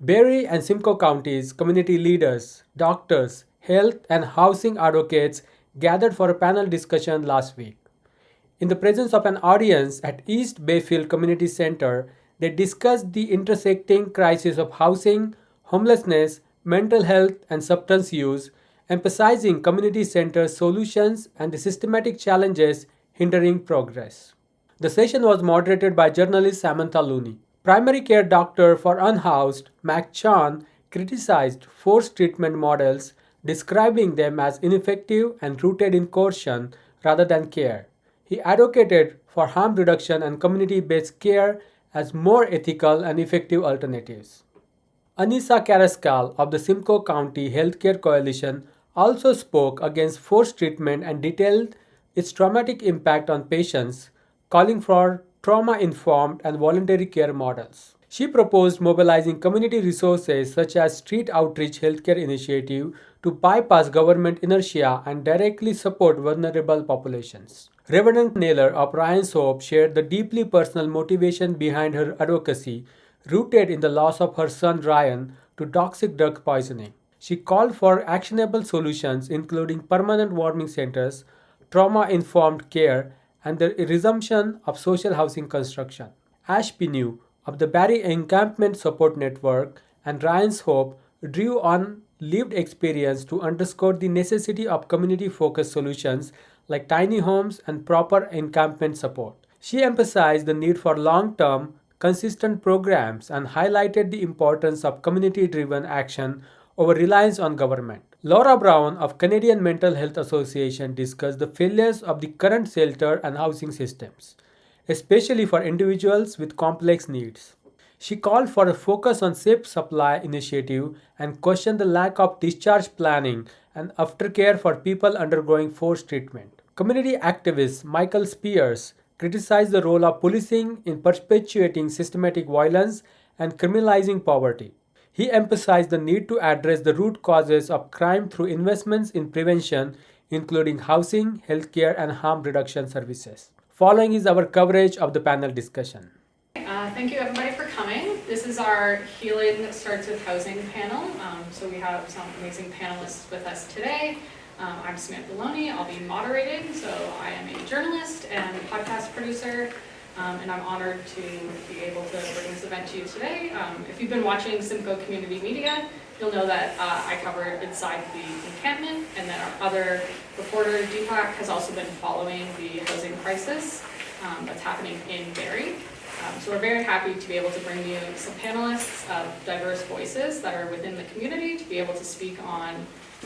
Barrie and Simcoe Counties community leaders, doctors, health and housing advocates gathered for a panel discussion last week. In the presence of an audience at East Bayfield Community Centre, they discussed the intersecting crises of housing, homelessness, mental health, and substance use, emphasizing community centre solutions and the systematic challenges hindering progress. The session was moderated by journalist Samantha Looney. Primary care doctor for Unhoused, Chown, criticized forced treatment models, describing them as ineffective and rooted in coercion rather than care. He advocated for harm reduction and community-based care as more ethical and effective alternatives. Anisa Carrascal of the Simcoe County Healthcare Coalition also spoke against forced treatment and detailed its traumatic impact on patients, calling for trauma informed and voluntary care models. She proposed mobilizing community resources such as street outreach healthcare initiative to bypass government inertia and directly support vulnerable populations. Reverend Naylor of Ryan's Hope shared the deeply personal motivation behind her advocacy, rooted in the loss of her son Ryan to toxic drug poisoning. She called for actionable solutions including permanent warming centers, trauma informed care, and the resumption of social housing construction. Ash Pinu of the Barrie Encampment Support Network and Ryan's Hope drew on lived experience to underscore the necessity of community focused solutions like tiny homes and proper encampment support. She emphasized the need for long term, consistent programs and highlighted the importance of community driven action over reliance on government. Laura Brown of Canadian Mental Health Association discussed the failures of the current shelter and housing systems, especially for individuals with complex needs. She called for a focus on safe supply initiative and questioned the lack of discharge planning and aftercare for people undergoing forced treatment. Community activist Michael Spears criticized the role of policing in perpetuating systematic violence and criminalizing poverty. He emphasized the need to address the root causes of crime through investments in prevention, including housing, healthcare, and harm reduction services. Following is our coverage of the panel discussion. Thank you everybody for coming. This is our Healing Starts with Housing panel. So we have some amazing panelists with us today. I'm Samantha Looney. I'll be moderating. So I am a journalist and podcast producer. And I'm honored to be able to bring this event to you today. If you've been watching Simcoe Community Media, you'll know that I cover inside the encampment, and that our other reporter, Deepak, has also been following the housing crisis that's happening in Barrie. So we're very happy to be able to bring you some panelists of diverse voices that are within the community to be able to speak on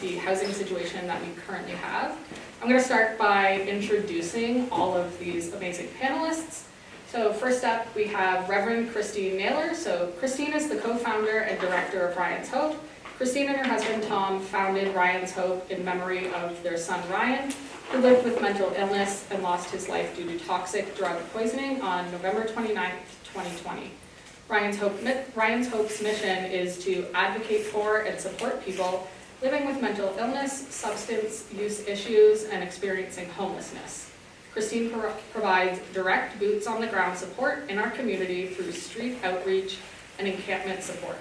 the housing situation that we currently have. I'm going to start by introducing all of these amazing panelists. So first up, we have Reverend Christine Naylor. So Christine is the co-founder and director of Ryan's Hope. Christine and her husband Tom founded Ryan's Hope in memory of their son Ryan, who lived with mental illness and lost his life due to toxic drug poisoning on November 29, 2020. Ryan's Hope's mission is to advocate for and support people living with mental illness, substance use issues, and experiencing homelessness. Christine provides direct boots on the ground support in our community through street outreach and encampment support.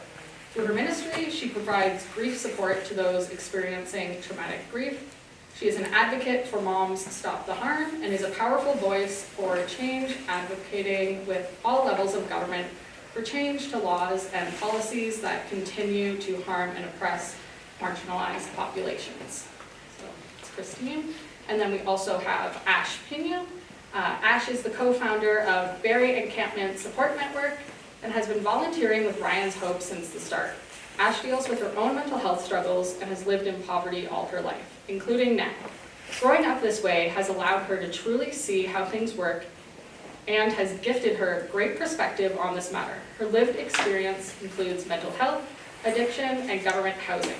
Through her ministry, she provides grief support to those experiencing traumatic grief. She is an advocate for Moms Stop the Harm and is a powerful voice for change, advocating with all levels of government for change to laws and policies that continue to harm and oppress marginalized populations. So it's Christine. And then we also have Ash Pinu. Ash is the co-founder of Barrie Encampment Support Network and has been volunteering with Ryan's Hope since the start. Ash deals with her own mental health struggles and has lived in poverty all her life, including now. Growing up this way has allowed her to truly see how things work and has gifted her great perspective on this matter. Her lived experience includes mental health, addiction, and government housing.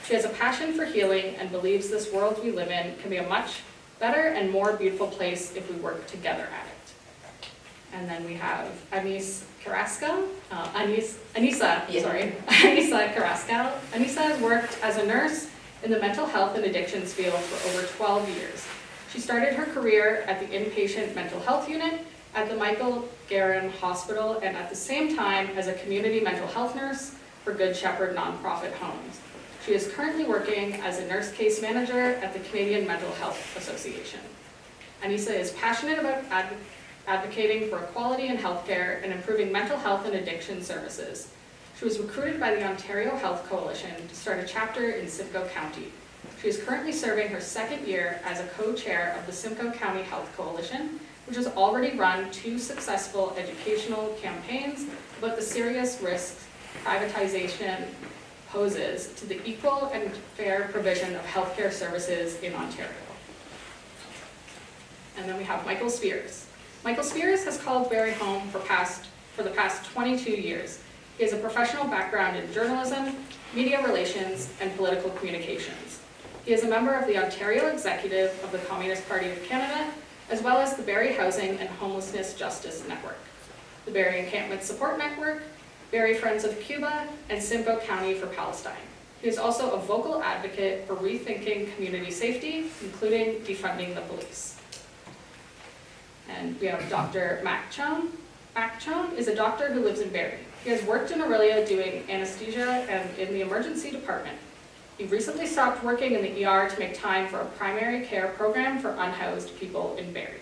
She has a passion for healing and believes this world we live in can be a much better and more beautiful place if we work together at it. And then we have Anisa Carrascal. Anisa Carrascal. Anisa has worked as a nurse in the mental health and addictions field for over 12 years. She started her career at the inpatient mental health unit at the Michael Garron Hospital and at the same time as a community mental health nurse for Good Shepherd nonprofit homes. She is currently working as a nurse case manager at the Canadian Mental Health Association. Anisa is passionate about advocating for equality in healthcare and improving mental health and addiction services. She was recruited by the Ontario Health Coalition to start a chapter in Simcoe County. She is currently serving her second year as a co-chair of the Simcoe County Health Coalition, which has already run 2 successful educational campaigns about the serious risks privatization poses to the equal and fair provision of healthcare services in Ontario. And then we have Michael Spears. Michael Spears has called Barrie home for the past 22 years. He has a professional background in journalism, media relations, and political communications. He is a member of the Ontario Executive of the Communist Party of Canada, as well as the Barrie Housing and Homelessness Justice Network, the Barrie Encampment Support Network, Barrie Friends of Cuba, and Simcoe County for Palestine. He is also a vocal advocate for rethinking community safety, including defunding the police. And we have Dr. Mac Chown. Mac Chown is a doctor who lives in Barrie. He has worked in Aurelia doing anesthesia and in the emergency department. He recently stopped working in the ER to make time for a primary care program for unhoused people in Barrie.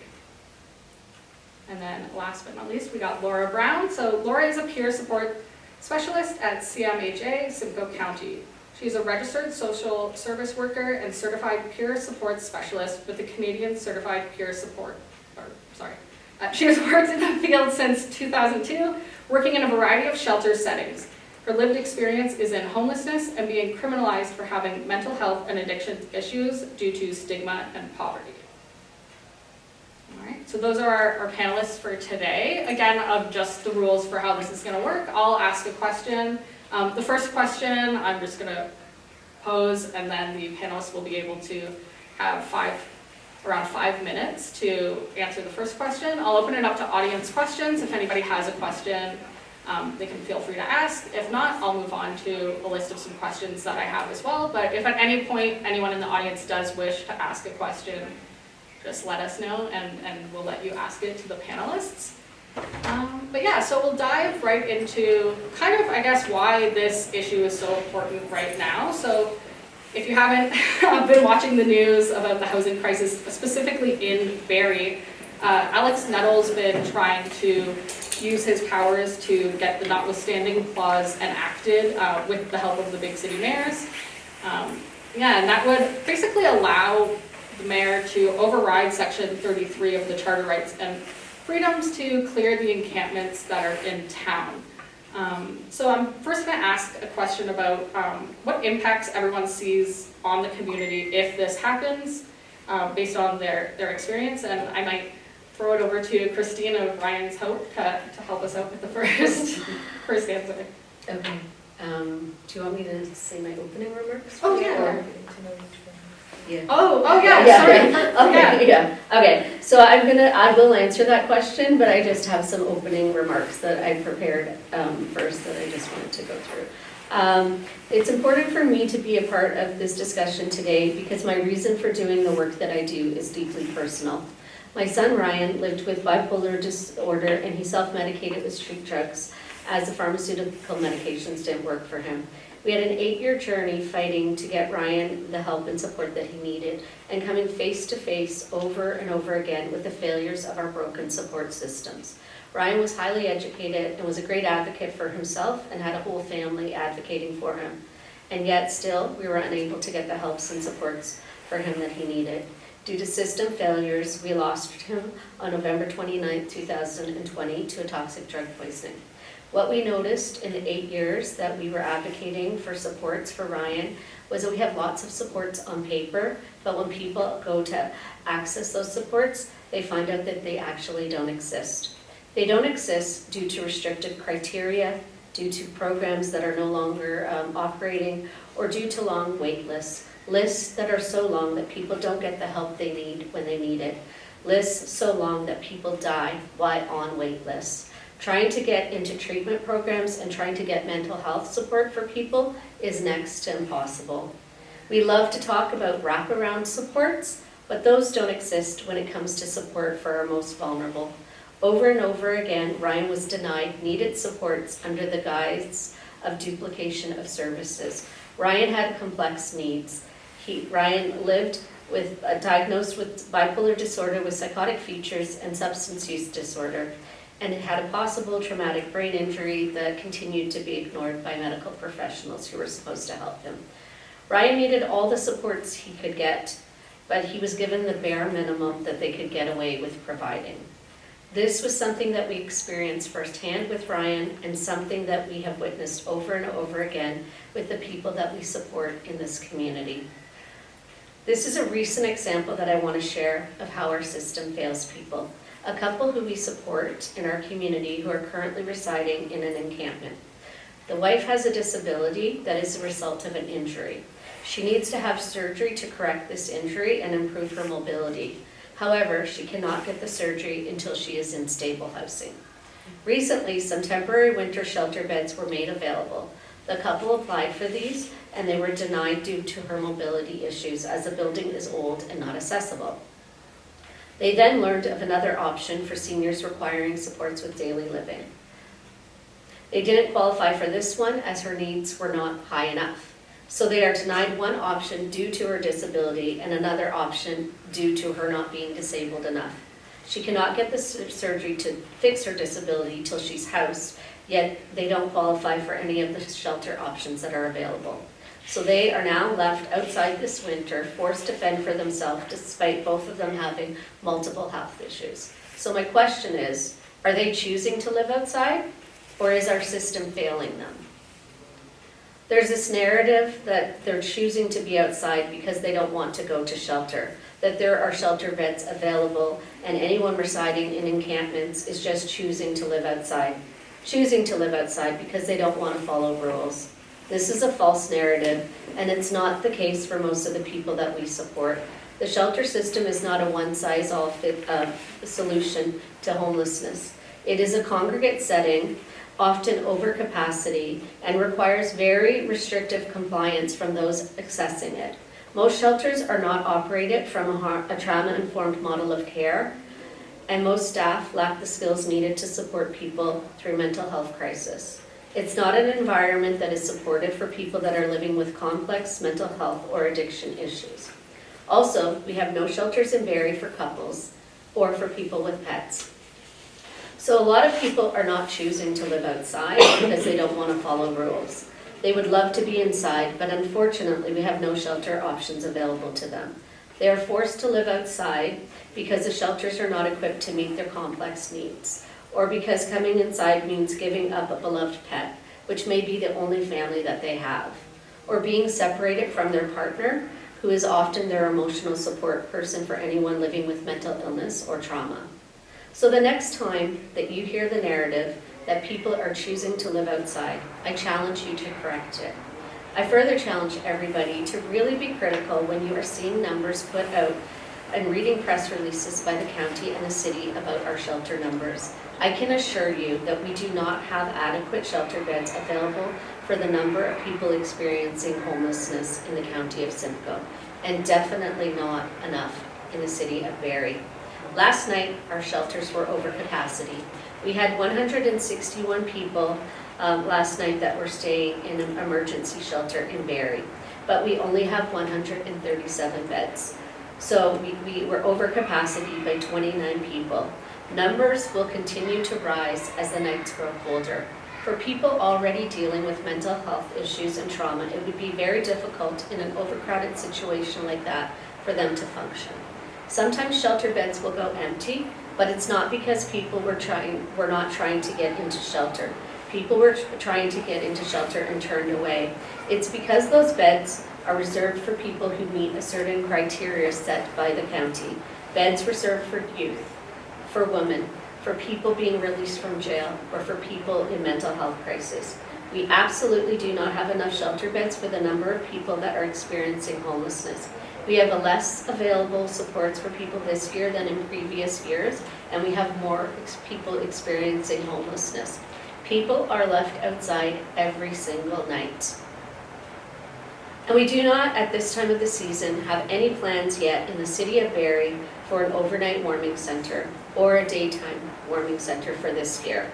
And then last but not least, we got Laura Brown. So Laura is a peer support specialist at CMHA, Simcoe County. She's a registered social service worker and certified peer support specialist with the Canadian Certified Peer Support, she has worked in the field since 2002, working in a variety of shelter settings. Her lived experience is in homelessness and being criminalized for having mental health and addiction issues due to stigma and poverty. All right, so those are our panelists for today. Again, of just the rules for how this is going to work. I'll ask a question. The first question I'm just going to pose, and then the panelists will be able to have around 5 minutes to answer the first question. I'll open it up to audience questions. If anybody has a question, they can feel free to ask. If not, I'll move on to a list of some questions that I have as well. But if at any point anyone in the audience does wish to ask a question, just let us know and we'll let you ask it to the panelists. But yeah, so we'll dive right into kind of, I guess, why this issue is so important right now. So if you haven't been watching the news about the housing crisis, specifically in Barrie, Alex Nettle's been trying to use his powers to get the notwithstanding clause enacted with the help of the big city mayors. And that would basically allow the mayor to override Section 33 of the Charter Rights and Freedoms to clear the encampments that are in town. So I'm first going to ask a question about what impacts everyone sees on the community if this happens, based on their experience, and I might throw it over to Christine of Ryan's Hope to help us out with the first answer. Okay. Do you want me to say my opening remarks? Oh, yeah. Yeah. Oh yeah, sorry. Okay, yeah. Okay, so I will answer that question, but I just have some opening remarks that I prepared first that I just wanted to go through. It's important for me to be a part of this discussion today because my reason for doing the work that I do is deeply personal. My son Ryan lived with bipolar disorder and he self-medicated with street drugs as the pharmaceutical medications didn't work for him. We had an 8-year journey fighting to get Ryan the help and support that he needed and coming face to face over and over again with the failures of our broken support systems. Ryan was highly educated and was a great advocate for himself and had a whole family advocating for him. And yet still, we were unable to get the helps and supports for him that he needed. Due to system failures, we lost him on November 29, 2020 to a toxic drug poisoning. What we noticed in the 8 years that we were advocating for supports for Ryan was that we have lots of supports on paper, but when people go to access those supports, they find out that they actually don't exist. They don't exist due to restrictive criteria, due to programs that are no longer operating, or due to long wait lists. Lists that are so long that people don't get the help they need when they need it. Lists so long that people die while on wait lists. Trying to get into treatment programs and trying to get mental health support for people is next to impossible. We love to talk about wraparound supports, but those don't exist when it comes to support for our most vulnerable. Over and over again, Ryan was denied needed supports under the guise of duplication of services. Ryan had complex needs. Ryan lived with diagnosed with bipolar disorder with psychotic features and substance use disorder, and had a possible traumatic brain injury that continued to be ignored by medical professionals who were supposed to help him. Ryan needed all the supports he could get, but he was given the bare minimum that they could get away with providing. This was something that we experienced firsthand with Ryan, and something that we have witnessed over and over again with the people that we support in this community. This is a recent example that I want to share of how our system fails people. A couple who we support in our community who are currently residing in an encampment. The wife has a disability that is a result of an injury. She needs to have surgery to correct this injury and improve her mobility. However, she cannot get the surgery until she is in stable housing. Recently, some temporary winter shelter beds were made available. The couple applied for these, and they were denied due to her mobility issues, as the building is old and not accessible. They then learned of another option for seniors requiring supports with daily living. They didn't qualify for this one as her needs were not high enough. So they are denied one option due to her disability and another option due to her not being disabled enough. She cannot get the surgery to fix her disability till she's housed, yet they don't qualify for any of the shelter options that are available. So they are now left outside this winter, forced to fend for themselves, despite both of them having multiple health issues. So my question is, are they choosing to live outside, or is our system failing them? There's this narrative that they're choosing to be outside because they don't want to go to shelter, that there are shelter beds available, and anyone residing in encampments is just choosing to live outside because they don't want to follow rules. This is a false narrative, and it's not the case for most of the people that we support. The shelter system is not a one-size-all-fit solution to homelessness. It is a congregate setting, often over capacity, and requires very restrictive compliance from those accessing it. Most shelters are not operated from a trauma-informed model of care, and most staff lack the skills needed to support people through mental health crisis. It's not an environment that is supportive for people that are living with complex mental health or addiction issues. Also, we have no shelters in Barrie for couples or for people with pets. So a lot of people are not choosing to live outside because they don't want to follow rules. They would love to be inside, but unfortunately we have no shelter options available to them. They are forced to live outside because the shelters are not equipped to meet their complex needs, or because coming inside means giving up a beloved pet, which may be the only family that they have, or being separated from their partner, who is often their emotional support person for anyone living with mental illness or trauma. So the next time that you hear the narrative that people are choosing to live outside, I challenge you to correct it. I further challenge everybody to really be critical when you are seeing numbers put out and reading press releases by the county and the city about our shelter numbers. I can assure you that we do not have adequate shelter beds available for the number of people experiencing homelessness in the county of Simcoe, and definitely not enough in the city of Barrie. Last night, our shelters were over capacity. We had 161 people last night that were staying in an emergency shelter in Barrie, but we only have 137 beds. So we were over capacity by 29 people. Numbers will continue to rise as the nights grow colder. For people already dealing with mental health issues and trauma, it would be very difficult in an overcrowded situation like that for them to function. Sometimes shelter beds will go empty, but it's not because people were not trying to get into shelter. People were trying to get into shelter and turned away. It's because those beds are reserved for people who meet a certain criteria set by the county. Beds reserved for youth, for women, for people being released from jail, or for people in mental health crisis. We absolutely do not have enough shelter beds for the number of people that are experiencing homelessness. We have a less available supports for people this year than in previous years, and we have more people experiencing homelessness. People are left outside every single night. And we do not, at this time of the season, have any plans yet in the city of Barrie for an overnight warming center or a daytime warming center for this year.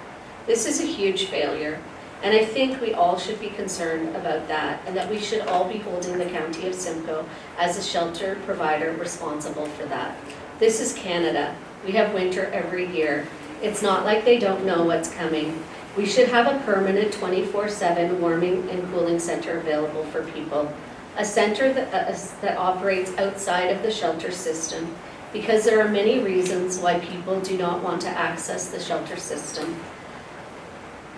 This is a huge failure. And I think we all should be concerned about that, and that we should all be holding the County of Simcoe as a shelter provider responsible for that. This is Canada. We have winter every year. It's not like they don't know what's coming. We should have a permanent 24/7 warming and cooling center available for people. A center that operates outside of the shelter system, because there are many reasons why people do not want to access the shelter system.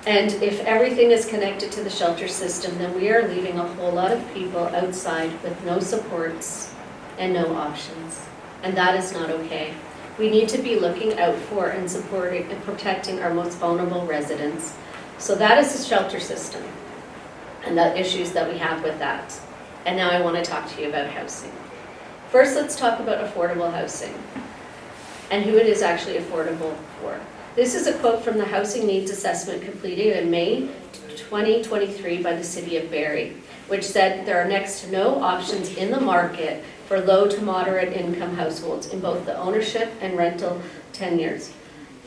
And if everything is connected to the shelter system, then we are leaving a whole lot of people outside with no supports and no options. And that is not okay. We need to be looking out for and supporting and protecting our most vulnerable residents. So that is the shelter system and the issues that we have with that. And now I want to talk to you about housing. First, let's talk about affordable housing and who it is actually affordable for. This is a quote from the Housing Needs Assessment completed in May 2023 by the City of Barrie, which said there are next to no options in the market for low to moderate income households in both the ownership and rental tenures.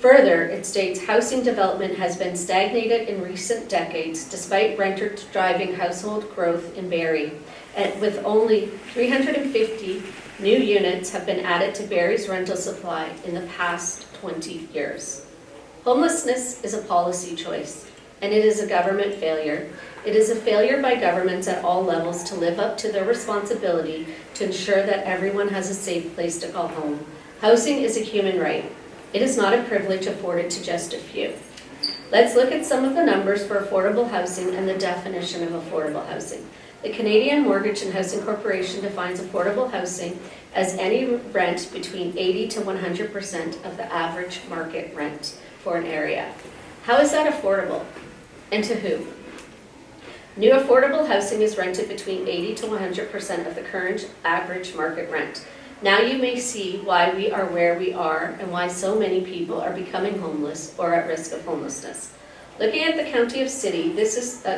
Further, it states housing development has been stagnated in recent decades despite renter-driving household growth in Barrie, and with only 350 new units have been added to Barrie's rental supply in the past 20 years. Homelessness is a policy choice, and it is a government failure. It is a failure by governments at all levels to live up to their responsibility to ensure that everyone has a safe place to call home. Housing is a human right. It is not a privilege afforded to just a few. Let's look at some of the numbers for affordable housing and the definition of affordable housing. The Canadian Mortgage and Housing Corporation defines affordable housing as any rent between 80 to 100% of the average market rent for an area. How is that affordable? And to who? New affordable housing is rented between 80 to 100% of the current average market rent. Now you may see why we are where we are and why so many people are becoming homeless or at risk of homelessness. Looking at the County of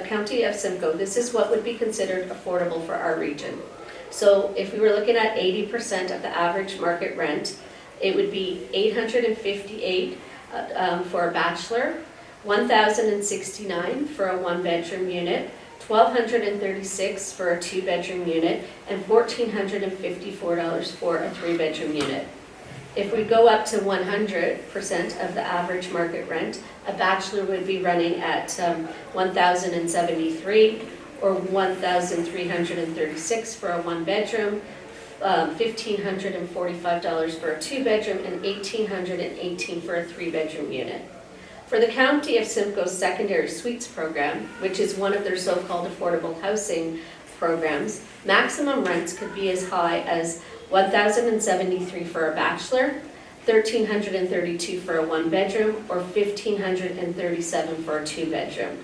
County of Simcoe, this is what would be considered affordable for our region. So if we were looking at 80% of the average market rent, it would be $858 for a bachelor, $1,069 for a one-bedroom unit, $1,236 for a two-bedroom unit, and $1,454 for a three-bedroom unit. If we go up to 100% of the average market rent, a bachelor would be running at $1,073 or $1,336 for a one-bedroom, $1,545 for a two-bedroom, and $1,818 for a three-bedroom unit. For the County of Simcoe's Secondary Suites program, which is one of their so-called affordable housing programs, maximum rents could be as high as $1,073 for a bachelor, $1,332 for a one-bedroom, or $1,537 for a two-bedroom.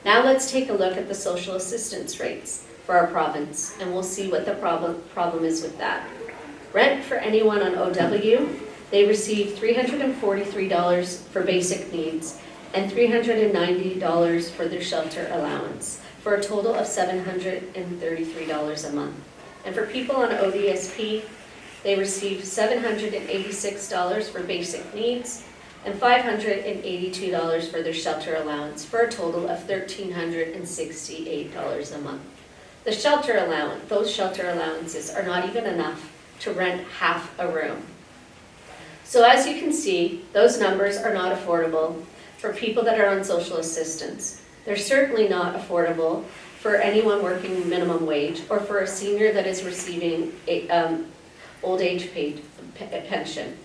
Now let's take a look at the social assistance rates for our province, and we'll see what the problem is with that. Rent for anyone on OW, they receive $343 for basic needs and $390 for their shelter allowance, for a total of $733 a month. And for people on ODSP, they receive $786 for basic needs and $582 for their shelter allowance, for a total of $1,368 a month. The shelter allowance, those shelter allowances are not even enough to rent half a room. So as you can see, those numbers are not affordable for people that are on social assistance. They're certainly not affordable for anyone working minimum wage or for a senior that is receiving a old age paid pension.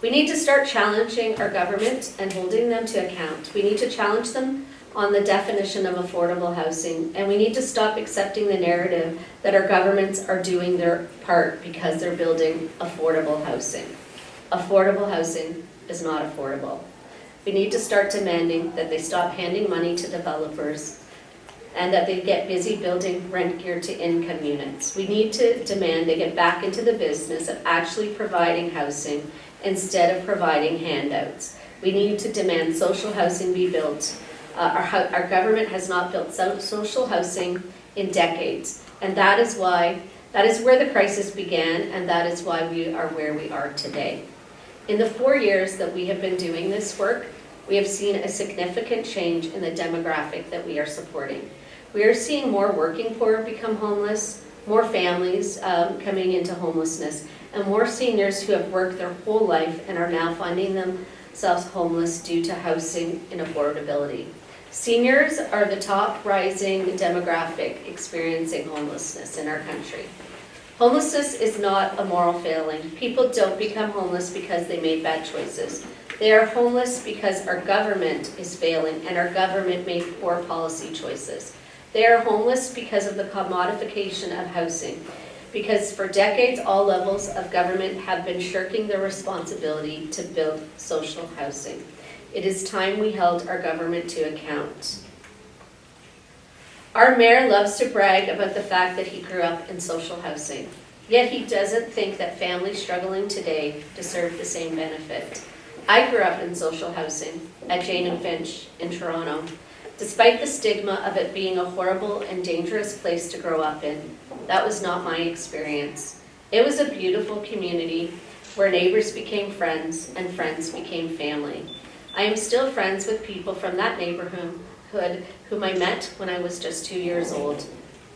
We need to start challenging our government and holding them to account. We need to challenge them on the definition of affordable housing, and we need to stop accepting the narrative that our governments are doing their part because they're building affordable housing. Affordable housing is not affordable. We need to start demanding that they stop handing money to developers and that they get busy building rent-geared-to-income units. We need to demand they get back into the business of actually providing housing instead of providing handouts. We need to demand social housing be built. Our government has not built social housing in decades, and that is where the crisis began, and that is why we are where we are today. In the 4 years that we have been doing this work, we have seen a significant change in the demographic that we are supporting. We are seeing more working poor become homeless, more families coming into homelessness, and more seniors who have worked their whole life and are now finding themselves homeless due to housing inaffordability. Seniors are the top rising demographic experiencing homelessness in our country. Homelessness is not a moral failing. People don't become homeless because they made bad choices. They are homeless because our government is failing and our government made poor policy choices. They are homeless because of the commodification of housing, because for decades all levels of government have been shirking their responsibility to build social housing. It is time we held our government to account. Our mayor loves to brag about the fact that he grew up in social housing, yet he doesn't think that families struggling today deserve the same benefit. I grew up in social housing at Jane and Finch in Toronto. Despite the stigma of it being a horrible and dangerous place to grow up in, that was not my experience. It was a beautiful community where neighbors became friends and friends became family. I am still friends with people from that neighborhood whom I met when I was just 2 years old.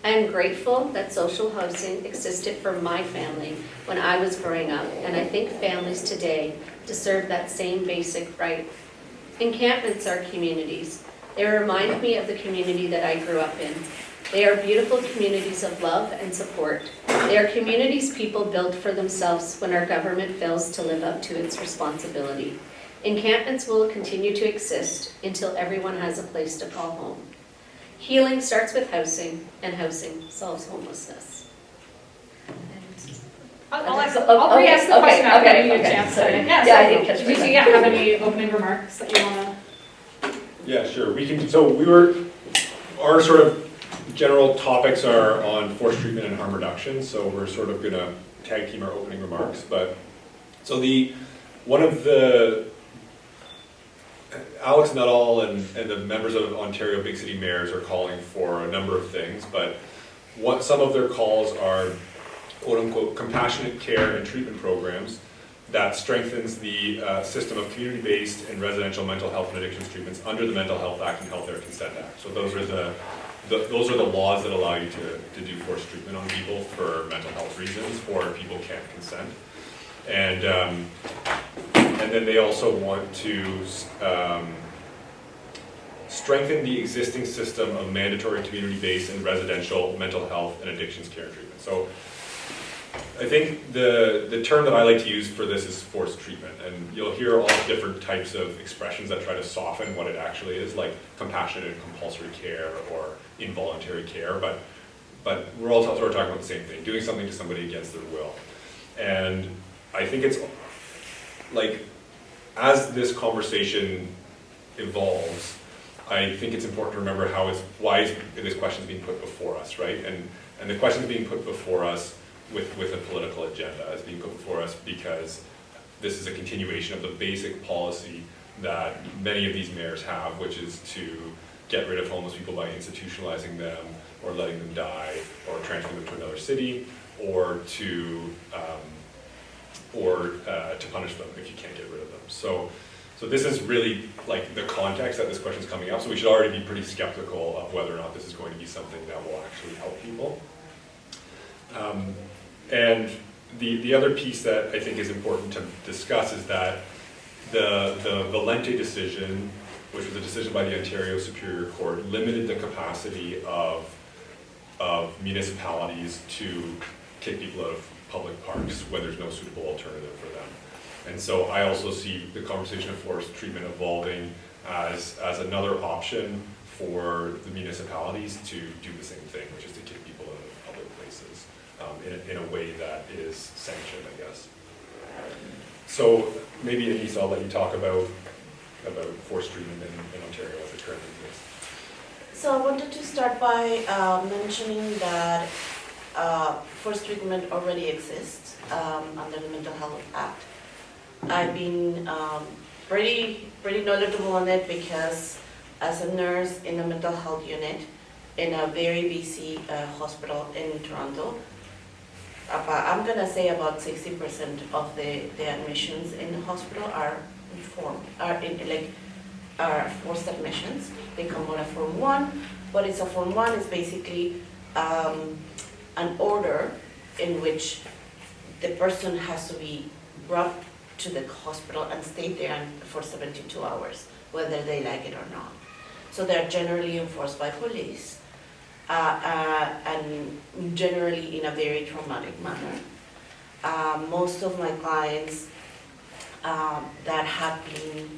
I am grateful that social housing existed for my family when I was growing up, and I think families today deserve that same basic right. Encampments are communities. They remind me of the community that I grew up in. They are beautiful communities of love and support. They are communities people build for themselves when our government fails to live up to its responsibility. Encampments will continue to exist until everyone has a place to call home. Healing starts with housing, and housing solves homelessness. I'll re-ask the question after I give you a chance. Sorry. Yeah, I didn't catch do you have any opening remarks that you want to? Yeah, sure. Our sort of general topics are on forced treatment and harm reduction, so we're sort of going to tag team our opening remarks. But so Alex Nuttall and the members of Ontario Big City Mayors are calling for a number of things, but some of their calls are quote-unquote compassionate care and treatment programs that strengthens the system of community-based and residential mental health and addictions treatments under the Mental Health Act and Health Care Consent Act. So those are the laws that allow you to do forced treatment on people for mental health reasons, or people can't consent. And then they also want to strengthen the existing system of mandatory community-based and residential mental health and addictions care and treatment. So I think the term that I like to use for this is forced treatment, and you'll hear all different types of expressions that try to soften what it actually is, like compassionate and compulsory care or involuntary care, but we're all sort of talking about the same thing, doing something to somebody against their will. And I think it's like, as this conversation evolves, I think it's important to remember why this question is being put before us, right? And the question is being put before us with a political agenda. It's being put before us because this is a continuation of the basic policy that many of these mayors have, which is to get rid of homeless people by institutionalizing them or letting them die or transferring them to another city, or to punish them if you can't get rid of them. So this is really like the context that this question is coming up. So we should already be pretty skeptical of whether or not this is going to be something that will actually help people. And the other piece that I think is important to discuss is that the Valente decision, which was a decision by the Ontario Superior Court, limited the capacity of municipalities to kick people out of public parks when there's no suitable alternative for them. And so I also see the conversation of forced treatment evolving as another option for the municipalities to do the same thing, which is to kick people out of public places in a way that is sanctioned, I guess. So maybe Anisa, I'll let you talk about forced treatment in Ontario as it currently exists. So I wanted to start by mentioning that forced treatment already exists under the Mental Health Act. I've been pretty knowledgeable on it because as a nurse in a mental health unit in a very busy hospital in Toronto, I'm gonna say about 60% of the admissions in the hospital are are forced admissions. They come on a Form 1. What is a Form 1? It's basically an order in which the person has to be brought to the hospital and stay there for 72 hours, whether they like it or not. So they're generally enforced by police, and generally in a very traumatic manner. Most of my clients that have been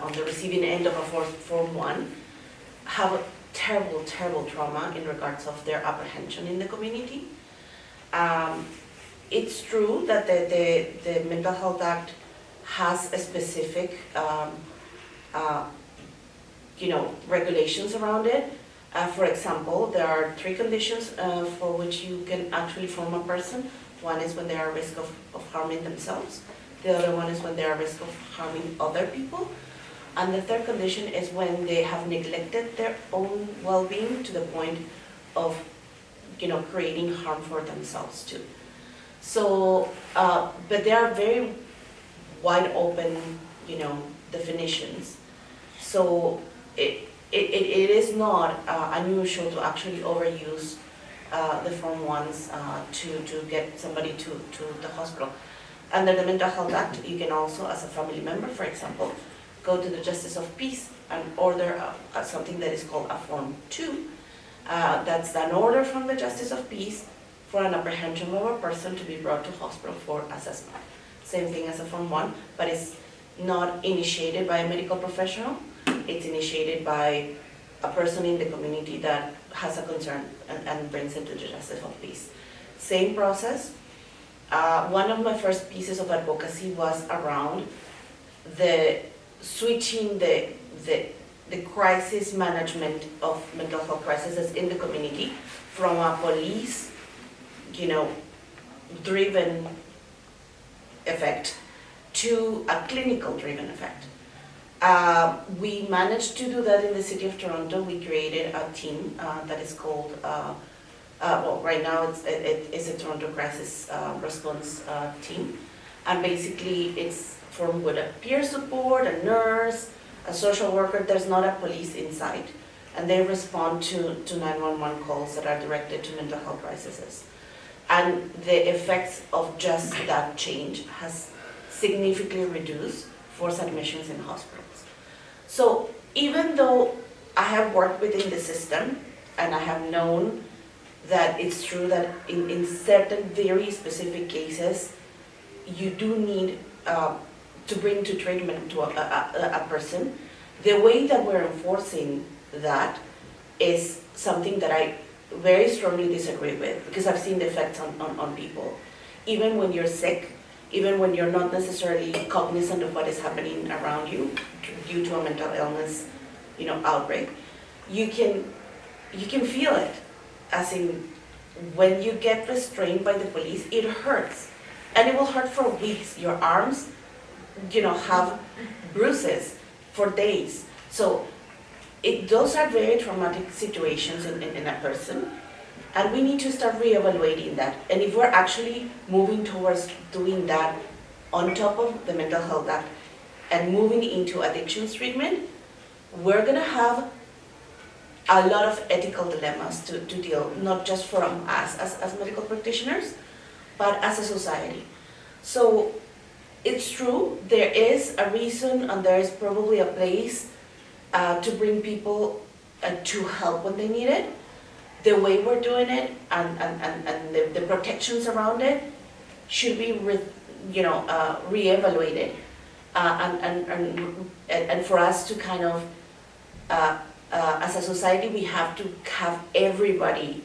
on the receiving end of a Form 1 have a terrible, terrible trauma in regards of their apprehension in the community. It's true that the Mental Health Act has a specific regulations around it. For example, there are 3 conditions for which you can actually form a person. One is when they are at risk of harming themselves. The other one is when they are at risk of harming other people. And the third condition is when they have neglected their own well-being to the point of, creating harm for themselves too. So, but there are very wide open, definitions. So it is not unusual to actually overuse the Form 1s to get somebody to the hospital. Under the Mental Health Act, you can also, as a family member, for example, go to the Justice of Peace and order something that is called a Form 2. That's an order from the Justice of Peace for an apprehension of a person to be brought to hospital for assessment. Same thing as a Form 1, but it's not initiated by a medical professional. It's initiated by a person in the community that has a concern and brings it to the Justice of Peace. Same process. One of my first pieces of advocacy was around the switching the crisis management of mental health crises in the community from a police, driven effect to a clinical driven effect. We managed to do that in the city of Toronto. We created a team that is called, right now it's a Toronto Crisis Response team. And basically it's formed with a peer support, a nurse, a social worker. There's not a police inside. And they respond to 911 calls that are directed to mental health crises. And the effects of just that change has significantly reduced forced admissions in hospitals. So even though I have worked within the system and I have known that it's true that in certain very specific cases, you do need to bring to treatment to a person, the way that we're enforcing that is something that I very strongly disagree with, because I've seen the effects on people. Even when you're sick, even when you're not necessarily cognizant of what is happening around you due to a mental illness, outbreak, you can feel it. As in, when you get restrained by the police, it hurts, and it will hurt for weeks. Your arms, have bruises for days. So those are very traumatic situations in a person, and we need to start reevaluating that. And if we're actually moving towards doing that on top of the Mental Health Act and moving into addictions treatment, we're gonna have a lot of ethical dilemmas to deal, not just from us as medical practitioners, but as a society. So it's true, there is a reason and there is probably a place to bring people to help when they need it. The way we're doing it and the protections around it should be reevaluated, and for us to kind of as a society, we have to have everybody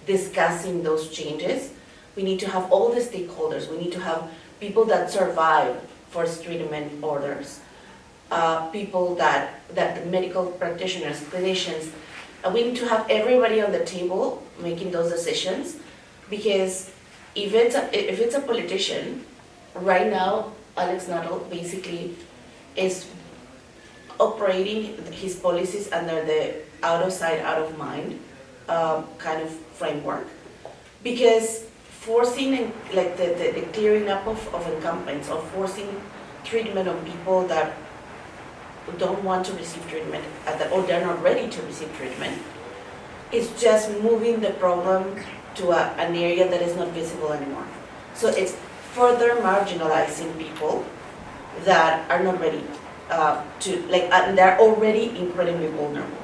discussing those changes. We need to have all the stakeholders. We need to have people that survive forced treatment orders, people that medical practitioners, clinicians. We need to have everybody on the table making those decisions, because if it's a politician, right now, Alex Nuttall basically is operating his policies under the out of sight, out of mind kind of framework, because forcing the clearing up of encampments, or forcing treatment on people that who don't want to receive treatment or they're not ready to receive treatment. It's just moving the problem to an area that is not visible anymore. So it's further marginalizing people that are not ready and they're already incredibly vulnerable.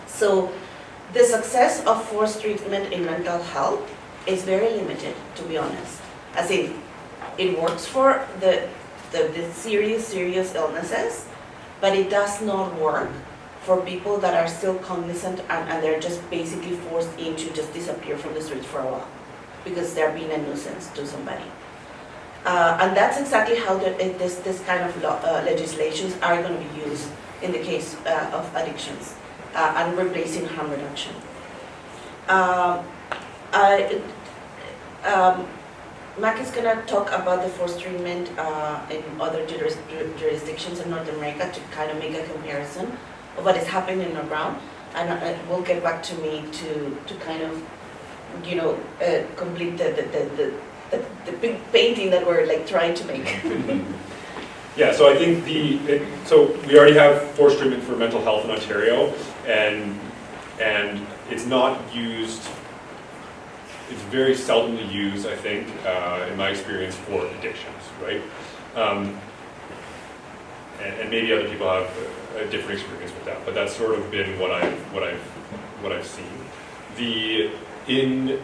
So the success of forced treatment in mental health is very limited, to be honest. As in, it works for the serious illnesses, but it does not work for people that are still cognizant and they're just basically forced into just disappear from the streets for a while because they're being a nuisance to somebody. And that's exactly how this kind of legislations are going to be used in the case of addictions and replacing harm reduction. Mac is going to talk about the forced treatment in other jurisdictions in North America to kind of make a comparison of what is happening on the ground, and it will get back to me to kind of, complete the big painting that we're like trying to make. Yeah, so I think so we already have forced treatment for mental health in Ontario, and it's not used. It's very seldomly used, I think, in my experience, for addictions, right? And maybe other people have a different experience with that, but that's sort of been what I've seen. In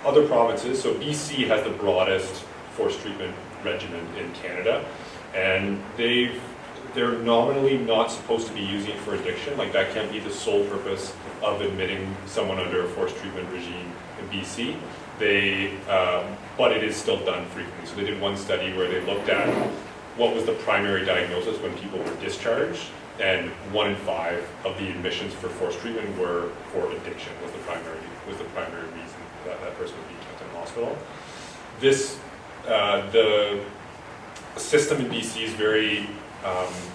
other provinces, so BC has the broadest forced treatment regimen in Canada, and they're nominally not supposed to be using it for addiction. Like, that can't be the sole purpose of admitting someone under a forced treatment regime in BC. But it is still done frequently. So they did one study where they looked at what was the primary diagnosis when people were discharged, and 1 in 5 of the admissions for forced treatment were for addiction. Was the primary reason that person would be kept in hospital. The system in BC is very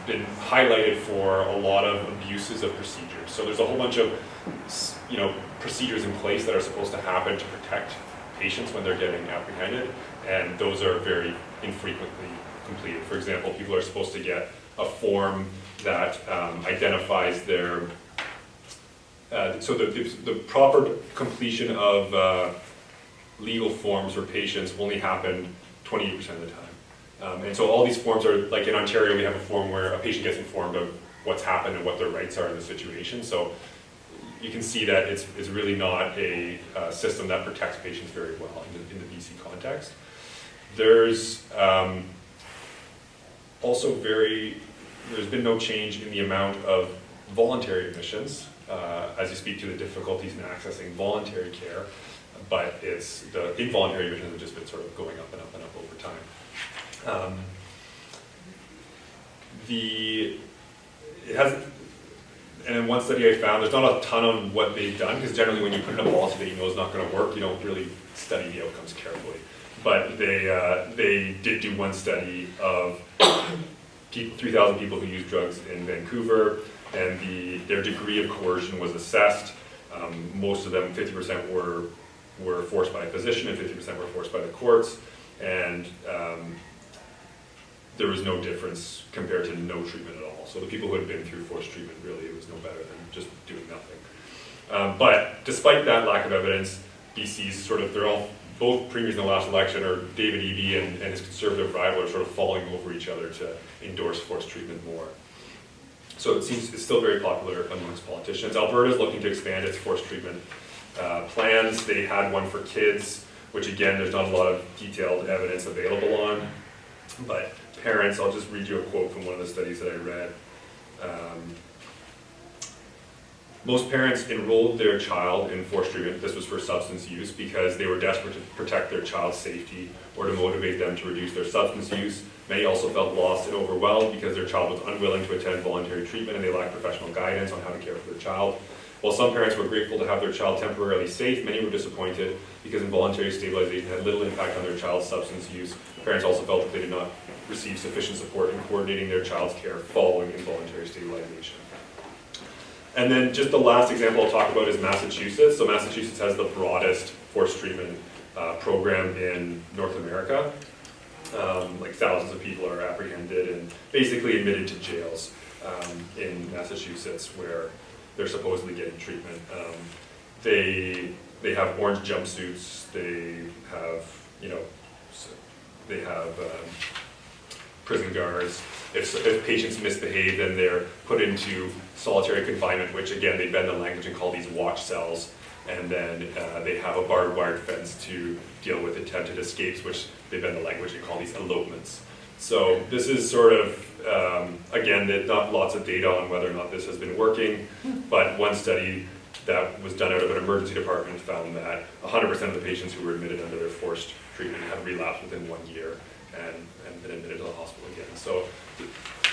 been highlighted for a lot of abuses of procedures. So there's a whole bunch of procedures in place that are supposed to happen to protect patients when they're getting apprehended, and those are very infrequently completed. For example, people are supposed to get a form that identifies their the proper completion of legal forms for patients only happen 28% of the time. And so all these forms are, like in Ontario, we have a form where a patient gets informed of what's happened and what their rights are in the situation. So you can see that it's really not a system that protects patients very well in the BC context. There's there's been no change in the amount of voluntary admissions as you speak to the difficulties in accessing voluntary care, but the involuntary admissions have just been sort of going up and up and up over time. And in one study I found, there's not a ton on what they've done, because generally when you put in a policy that you know is not going to work, you don't really study the outcomes carefully. But they did do one study of 3,000 people who used drugs in Vancouver, and their degree of coercion was assessed. Most of them, 50% were forced by a physician and 50% were forced by the courts, and there was no difference compared to no treatment at all. So the people who had been through forced treatment, really, it was no better than just doing nothing. But despite that lack of evidence, BC's both premiers in the last election, or David Eby and his conservative rival, are sort of falling over each other to endorse forced treatment more. So it seems it's still very popular amongst politicians. Alberta is looking to expand its forced treatment plans. They had one for kids, which again, there's not a lot of detailed evidence available on. But parents, I'll just read you a quote from one of the studies that I read. Most parents enrolled their child in forced treatment, this was for substance use, because they were desperate to protect their child's safety or to motivate them to reduce their substance use. Many also felt lost and overwhelmed because their child was unwilling to attend voluntary treatment and they lacked professional guidance on how to care for their child. While some parents were grateful to have their child temporarily safe, many were disappointed because involuntary stabilization had little impact on their child's substance use. Parents also felt that they did not receive sufficient support in coordinating their child's care following involuntary stabilization. And then just the last example I'll talk about is Massachusetts. So Massachusetts has the broadest forced treatment program in North America. like thousands of people are apprehended and basically admitted to jails in Massachusetts where they're supposedly getting treatment. They have orange jumpsuits. They have, prison guards. If patients misbehave, then they're put into solitary confinement, which again, they bend the language and call these watch cells. And then they have a barbed wire fence to deal with attempted escapes, which they bend the language and call these elopements. So this is sort of, again, not lots of data on whether or not this has been working, but one study that was done out of an emergency department found that 100% of the patients who were admitted under their forced treatment had relapsed within 1 year and been admitted to the hospital again. So,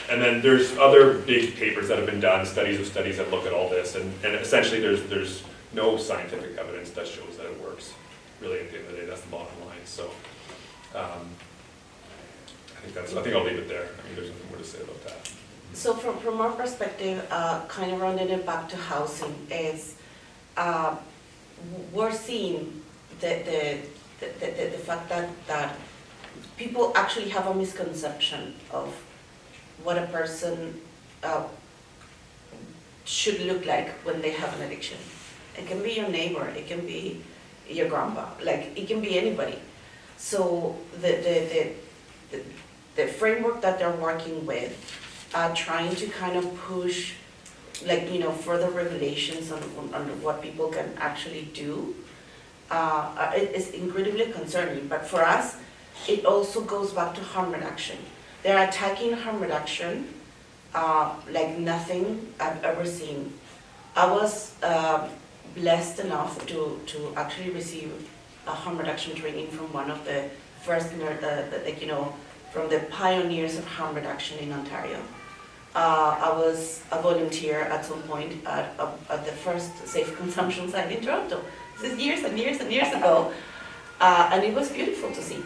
and then there's other big papers that have been done, studies of studies that look at all this, and essentially there's no scientific evidence that shows that it works. Really, at the end of the day, that's the bottom line. So, I think I'll leave it there. I mean, there's nothing more to say about that. So from our perspective, kind of rounding it back to housing, is we're seeing the fact that people actually have a misconception of what a person should look like when they have an addiction. It can be your neighbor, it can be your grandpa, like it can be anybody. So the framework that they're working with, trying to kind of push, like, further regulations on what people can actually do, it is incredibly concerning. But for us, it also goes back to harm reduction. They're attacking harm reduction like nothing I've ever seen. I was blessed enough to actually receive a harm reduction training from one of the first, from the pioneers of harm reduction in Ontario. I was a volunteer at some point at the first safe consumption site in Toronto. This is years and years and years ago, and it was beautiful to see.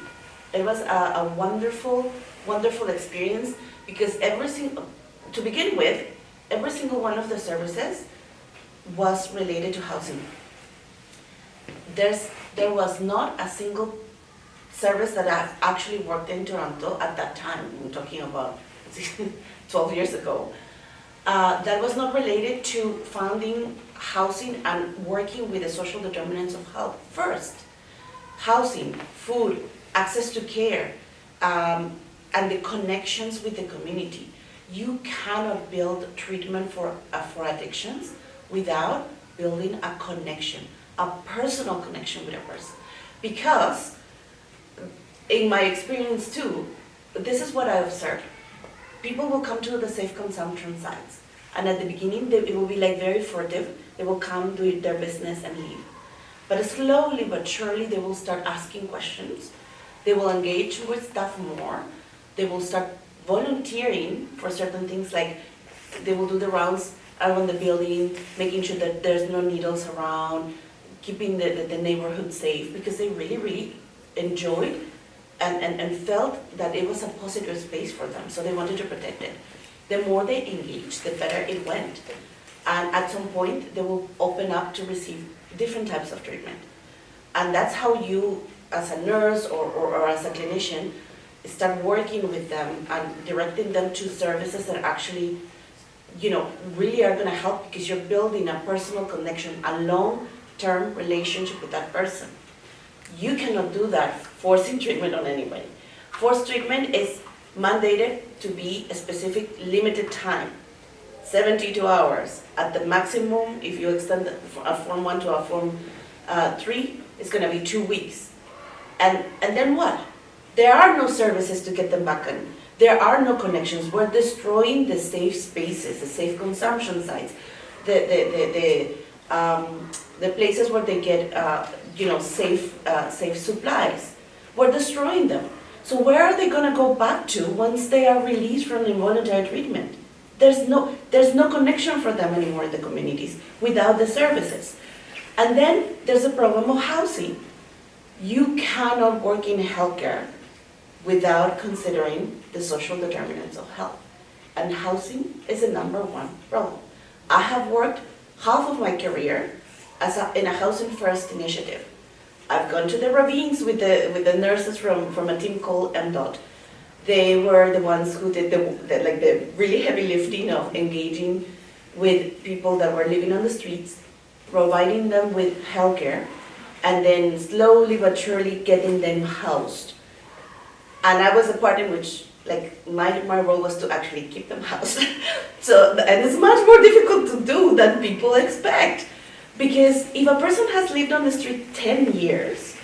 It was a wonderful, wonderful experience because to begin with, every single one of the services was related to housing. There was not a single service that I actually worked in Toronto at that time. I'm talking about 12 years ago. That was not related to funding housing and working with the social determinants of health first. Housing, food, access to care, and the connections with the community. You cannot build treatment for addictions without building a connection, a personal connection with a person. Because in my experience too, this is what I observed. People will come to the safe consumption sites, and at the beginning it will be like very furtive. They will come, do their business and leave. But slowly but surely they will start asking questions. They will engage with staff more. They will start volunteering for certain things, like they will do the rounds around the building, making sure that there's no needles around, keeping the neighborhood safe, because they really, really enjoyed and felt that it was a positive space for them, so they wanted to protect it. The more they engaged, the better it went. And at some point, they will open up to receive different types of treatment. And that's how you, as a nurse or as a clinician, start working with them and directing them to services that actually, really are gonna help, because you're building a personal connection, a long-term relationship with that person. You cannot do that forcing treatment on anybody. Forced treatment is mandated to be a specific limited time, 72 hours. At the maximum, if you extend a Form 1 to a Form 3, it's gonna be 2 weeks. And then what? There are no services to get them back in. There are no connections. We're destroying the safe spaces, the safe consumption sites, the places where they get safe supplies. We're destroying them. So where are they going to go back to once they are released from involuntary treatment? There's no connection for them anymore in the communities without the services. And then there's a problem of housing. You cannot work in healthcare without considering the social determinants of health. And housing is the number one problem. I have worked half of my career in a housing first initiative. I've gone to the ravines with the nurses from a team called MDOT. They were the ones who did the really heavy lifting of engaging with people that were living on the streets, providing them with healthcare, and then slowly but surely getting them housed. And I was a part in which, like, my role was to actually keep them housed. So, and it's much more difficult to do than people expect. Because if a person has lived on the street 10 years,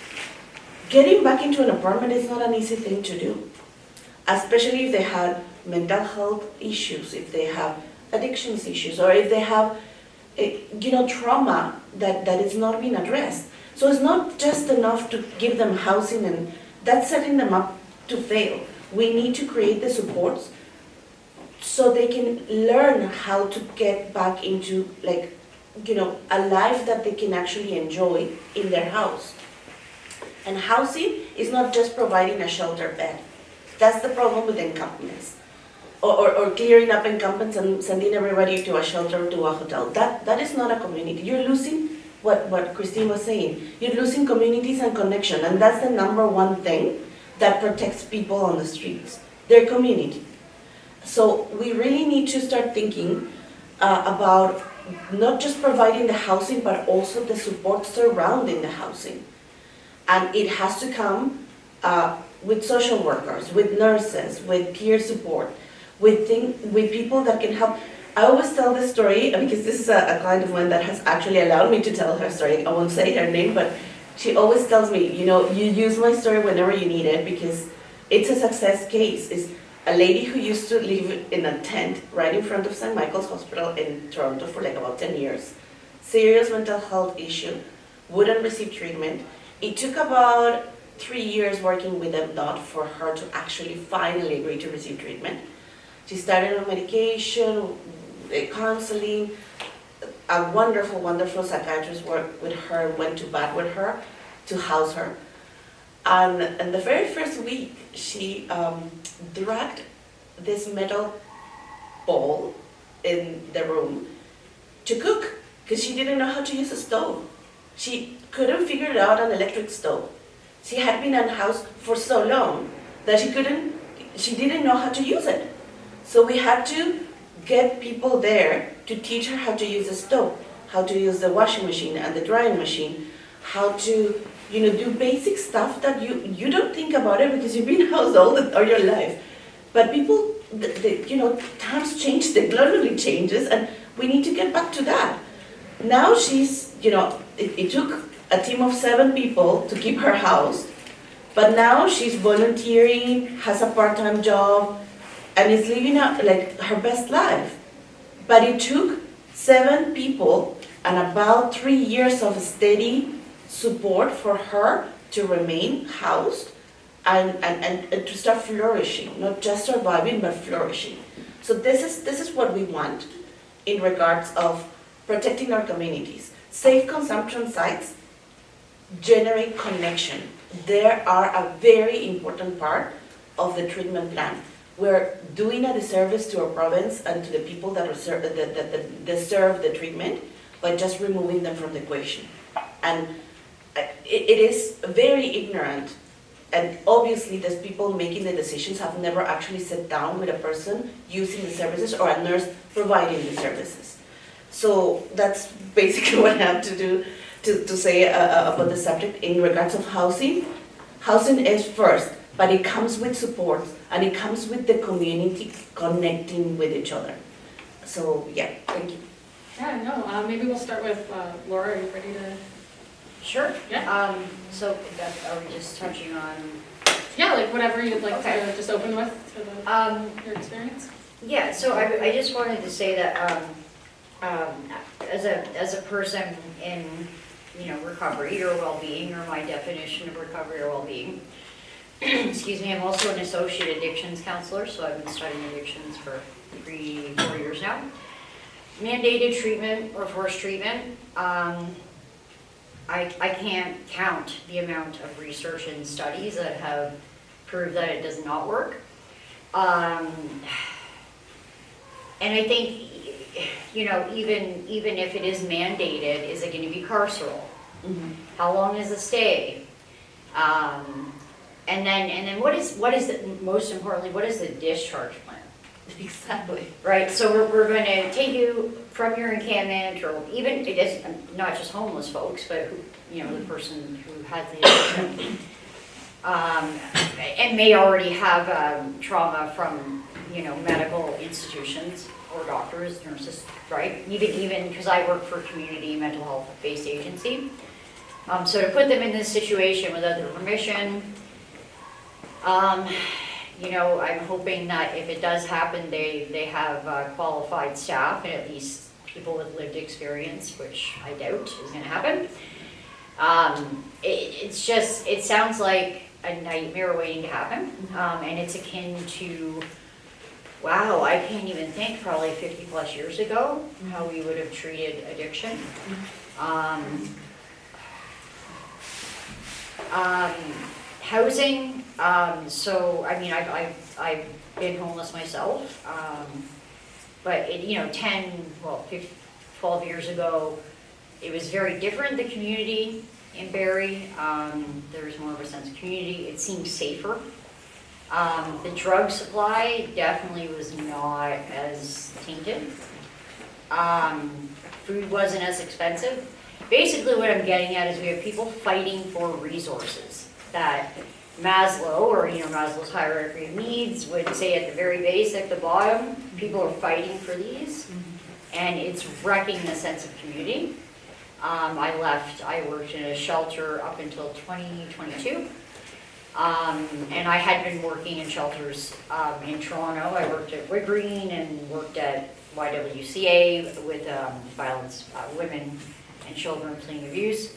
getting back into an apartment is not an easy thing to do. Especially if they had mental health issues, if they have addictions issues, or if they have, trauma that is not being addressed. So it's not just enough to give them housing, and that's setting them up to fail. We need to create the supports so they can learn how to get back into, a life that they can actually enjoy in their house. And housing is not just providing a shelter bed. That's the problem with encampments. Or clearing up encampments and sending everybody to a shelter or to a hotel. That is not a community. You're losing what Christine was saying. You're losing communities and connection, and that's the number one thing that protects people on the streets, their community. So we really need to start thinking about not just providing the housing, but also the support surrounding the housing. And it has to come with social workers, with nurses, with peer support, with people that can help. I always tell this story because this is a client of mine that has actually allowed me to tell her story. I won't say her name, but she always tells me, you use my story whenever you need it because it's a success case. It's a lady who used to live in a tent right in front of St. Michael's Hospital in Toronto for about 10 years. Serious mental health issue, wouldn't receive treatment. It took about 3 years working with MDOT for her to actually finally agree to receive treatment. She started on medication, counseling. A wonderful, wonderful psychiatrist worked with her, went to bat with her to house her. And the very first week, she dragged this metal bowl in the room to cook because she didn't know how to use a stove. She couldn't figure out an electric stove. She had been unhoused for so long that she didn't know how to use it. So we had to get people there to teach her how to use the stove, how to use the washing machine and the drying machine, how to do basic stuff that you don't think about it because you've been housed all your life. But people, times change, technology changes, and we need to get back to that. Now she's, it took a team of 7 people to keep her housed, but now she's volunteering, has a part-time job, and is living her best life. But it took 7 people and about 3 years of steady support for her to remain housed and to start flourishing, not just surviving, but flourishing. So this is what we want in regards of protecting our communities. Safe consumption sites generate connection. They are a very important part of the treatment plan. We're doing a disservice to our province and to the people that deserve the treatment by just removing them from the equation. And it is very ignorant, and obviously these people making the decisions have never actually sat down with a person using the services or a nurse providing the services. So that's basically what I have to do to say about the subject in regards of housing. Housing is first, but it comes with support and it comes with the community connecting with each other. So yeah, thank you. Yeah, no, maybe we'll start with Laura. Are you ready to? Sure. Yeah. So are we just touching on? Yeah, like whatever you'd like Okay. to just open with for your experience. Yeah. So I just wanted to say that as a person in recovery or well-being, or my definition of recovery or well-being. Excuse me. I'm also an associate addictions counselor, so I've been studying addictions for 3-4 years now. Mandated treatment or forced treatment. I can't count the amount of research and studies that have proved that it does not work. And I think, even if it is mandated, is it going to be carceral? How long is the stay? And then what is the, most importantly, what is the discharge plan? Exactly. Right, so we're going to take you from your encampment, or even, it is not just homeless folks, but who, you know, the person who has the addiction, and may already have trauma from, you know, medical institutions or doctors, nurses, right? Even because I work for a community mental health based agency. So to put them in this situation without their permission, you know, I'm hoping that if it does happen, they have qualified staff and at least people with lived experience, which I doubt is going to happen. It's just, it sounds like a nightmare waiting to happen, and it's akin to, wow, I can't even think, probably 50 plus years ago, how we would have treated addiction. Housing, so I mean, I've been homeless myself, but it, you know, 12 years ago, it was very different, the community in Barrie. There was more of a sense of community. It seemed safer. The drug supply definitely was not as tainted. Food wasn't as expensive. Basically what I'm getting at is we have people fighting for resources that Maslow, or you know, Maslow's hierarchy of needs would say at the very base, at the bottom, people are fighting for these, and it's wrecking the sense of community. I worked in a shelter up until 2022, and I had been working in shelters in Toronto. I worked at Green and worked at YWCA with violence, women and children fleeing abuse.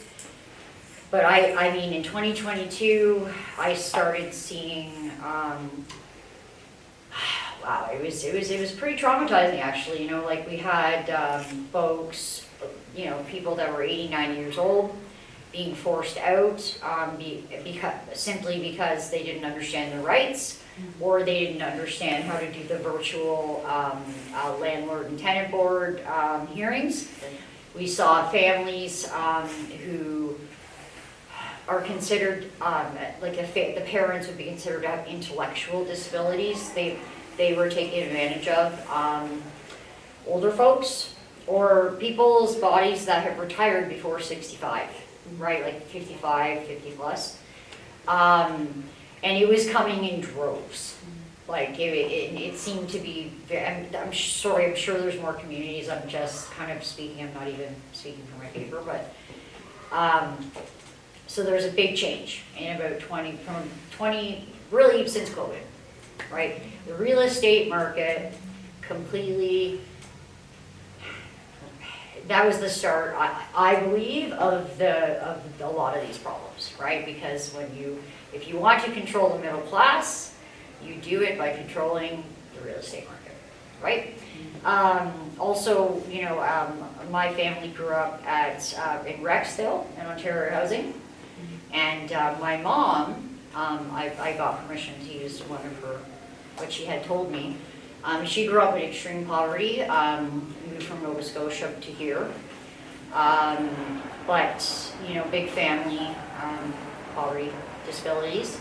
But I mean, in 2022, I started seeing, wow, it was pretty traumatizing actually. You know, like we had folks, you know, people that were 89 years old being forced out simply because they didn't understand their rights, or they didn't understand how to do the virtual landlord and tenant board hearings. We saw families who are considered, like the parents would be considered to have intellectual disabilities. They were taken advantage of. Older folks, or people's bodies that have retired before 65, right, like 55, 50 plus. And it was coming in droves. Like it seemed to be, I'm sorry, I'm sure there's more communities, I'm just kind of speaking, I'm not even speaking for my paper, but so there's a big change in about 20, really since COVID, right? The real estate market completely, that was the start, I believe, of a lot of these problems, right? Because if you want to control the middle class, you do it by controlling the real estate market, right? Also, you know, my family grew up in Rexdale, in Ontario Housing, and my mom, I got permission to use one of her, what she had told me. She grew up in extreme poverty, moved from Nova Scotia to here, but, you know, big family, poverty, disabilities,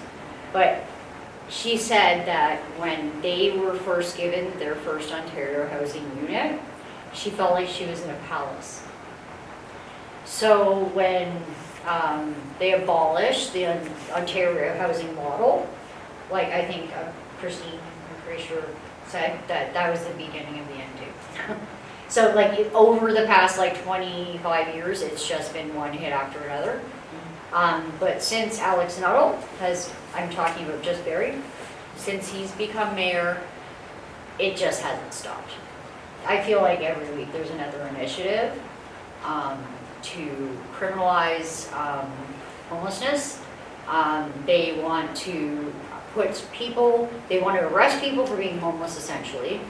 but she said that when they were first given their first Ontario housing unit, she felt like she was in a palace. So when they abolished the Ontario housing model, like I think Christine, I'm pretty sure, said that was the beginning of the end too. So like over the past like 25 years, it's just been one hit after another. But since Alex Nuttall I'm talking about just Barrie, since he's become mayor, it just hasn't stopped. I feel like every week there's another initiative to criminalize homelessness. They want to they want to arrest people for being homeless essentially,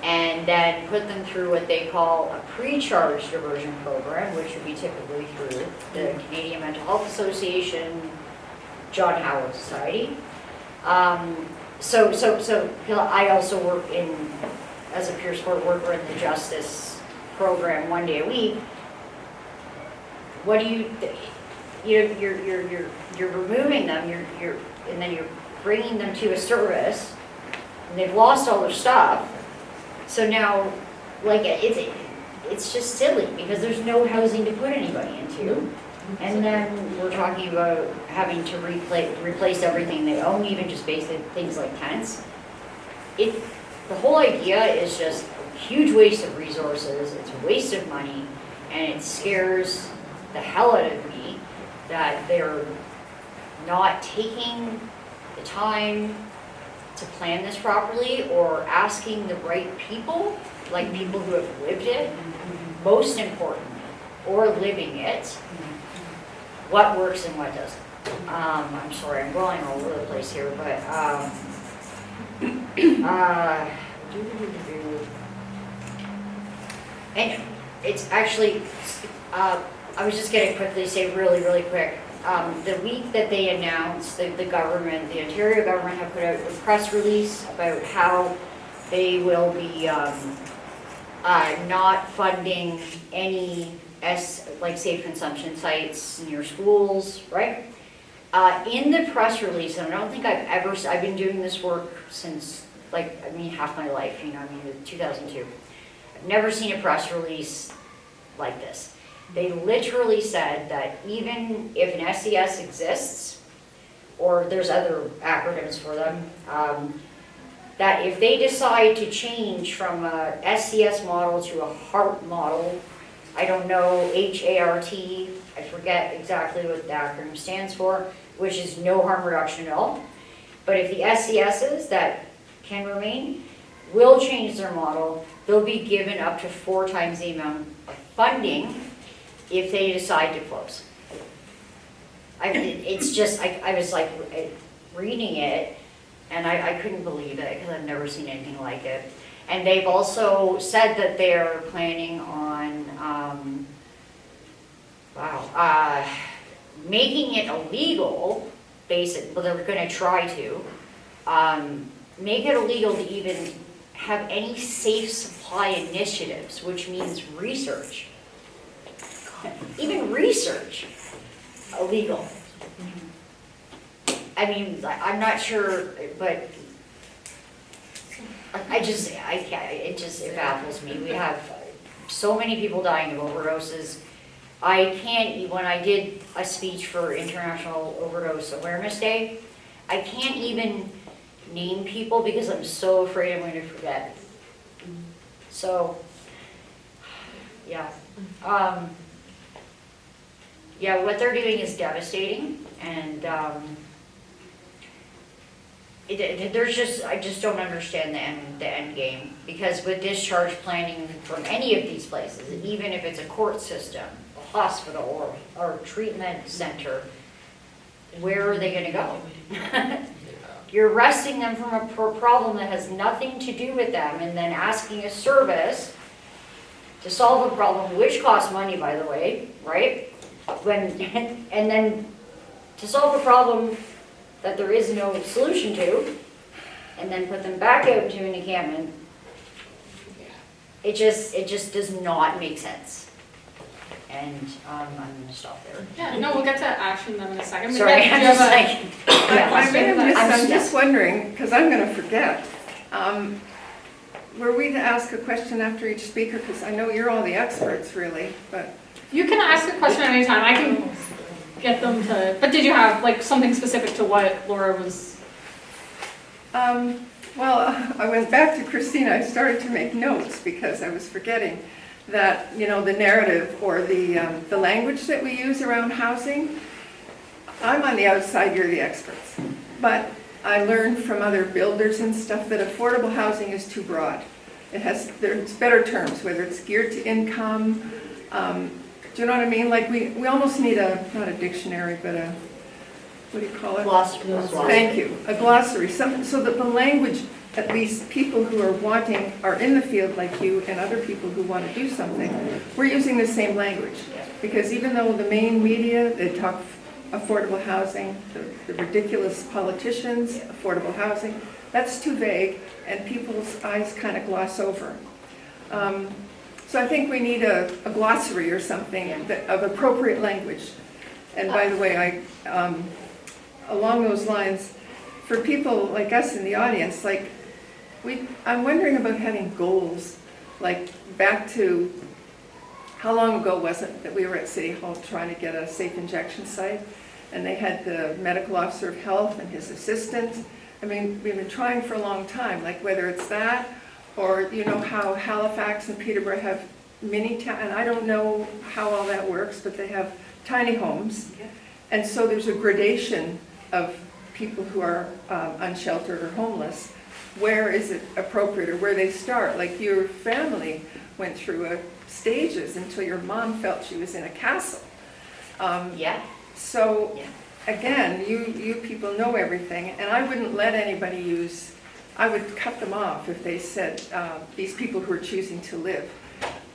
and then put them through what they call a pre-charge diversion program, which would be typically through the Canadian Mental Health Association, John Howard Society. So I also work as a peer support worker in the justice program 1 day a week. you're removing them, and then you're bringing them to a service, and they've lost all their stuff. So now, like, it's just silly, because there's no housing to put anybody into. And then we're talking about having to replace everything they own, even just basic things like tents. The whole idea is just a huge waste of resources, it's a waste of money, and it scares the hell out of me that they're not taking the time to plan this properly, or asking the right people, like people who have lived it, most importantly, or living it, what works and what doesn't. I'm sorry, I'm going all over the place here, but and it's actually, I was just going to quickly say really quick, the week that they announced, the government, the Ontario government have put out a press release about how they will be not funding any like safe consumption sites near schools, right? In the press release, and I don't think I've been doing this work since, like, half my life, 2002. I've never seen a press release like this. They literally said that even if an SES exists, or there's other acronyms for them, that if they decide to change from a SES model to a HART model, I don't know, HART, I forget exactly what the acronym stands for, which is no harm reduction at all. But if the SESs that can remain will change their model, they'll be given up to 4 times the amount of funding if they decide to close. It's just, I was like reading it, and I couldn't believe it, because I've never seen anything like it. And they've also said that they're planning on, making it illegal, well, they're gonna try to, make it illegal to even have any safe supply initiatives, which means research. Even research, illegal. I'm not sure, but it baffles me. We have so many people dying of overdoses. When I did a speech for International Overdose Awareness Day, I can't even name people because I'm so afraid I'm going to forget. So, yeah. Yeah, what they're doing is devastating, and I just don't understand the end game, because with discharge planning from any of these places, even if it's a court system, a hospital, or treatment center, where are they going to go? You're arresting them from a problem that has nothing to do with them, and then asking a service to solve a problem, which costs money, by the way, right? And then to solve a problem that there is no solution to, and then put them back out into an encampment. It just does not make sense. And I'm going to stop there. Yeah, no, we'll get to action them in a second. Sorry, I'm just like, I'm just wondering, because I'm going to forget. Were we to ask a question after each speaker? Because I know you're all the experts, really, but... You can ask a question anytime. I can get them to, but did you have like something specific to what Laura was? Well, I went back to Christina. I started to make notes because I was forgetting that, the narrative or the language that we use around housing. I'm on the outside, you're the experts. But I learned from other builders and stuff that affordable housing is too broad. There's better terms, whether it's geared to income. Do you know what I mean? Like we almost need not a dictionary, but what do you call it? Glossary. Thank you. A glossary, so that the language, at least people who are in the field like you and other people who want to do something, we're using the same language. Because even though the main media, they talk affordable housing, the ridiculous politicians, affordable housing, that's too vague, and people's eyes kind of gloss over. So I think we need a glossary or something of appropriate language. And by the way, along those lines, for people like us in the audience, like, I'm wondering about having goals, like back to, how long ago was it that we were at City Hall trying to get a safe injection site? And they had the medical officer of health and his assistant. I mean, we've been trying for a long time, like whether it's that, or you know how Halifax and Peterborough have mini town, and I don't know how all that works, but they have tiny homes. And so there's a gradation of people who are unsheltered or homeless. Where is it appropriate, or where they start? Like your family went through stages until your mom felt she was in a castle. Yeah. So Yeah. again, you people know everything, and I wouldn't let anybody I would cut them off if they said, these people who are choosing to live.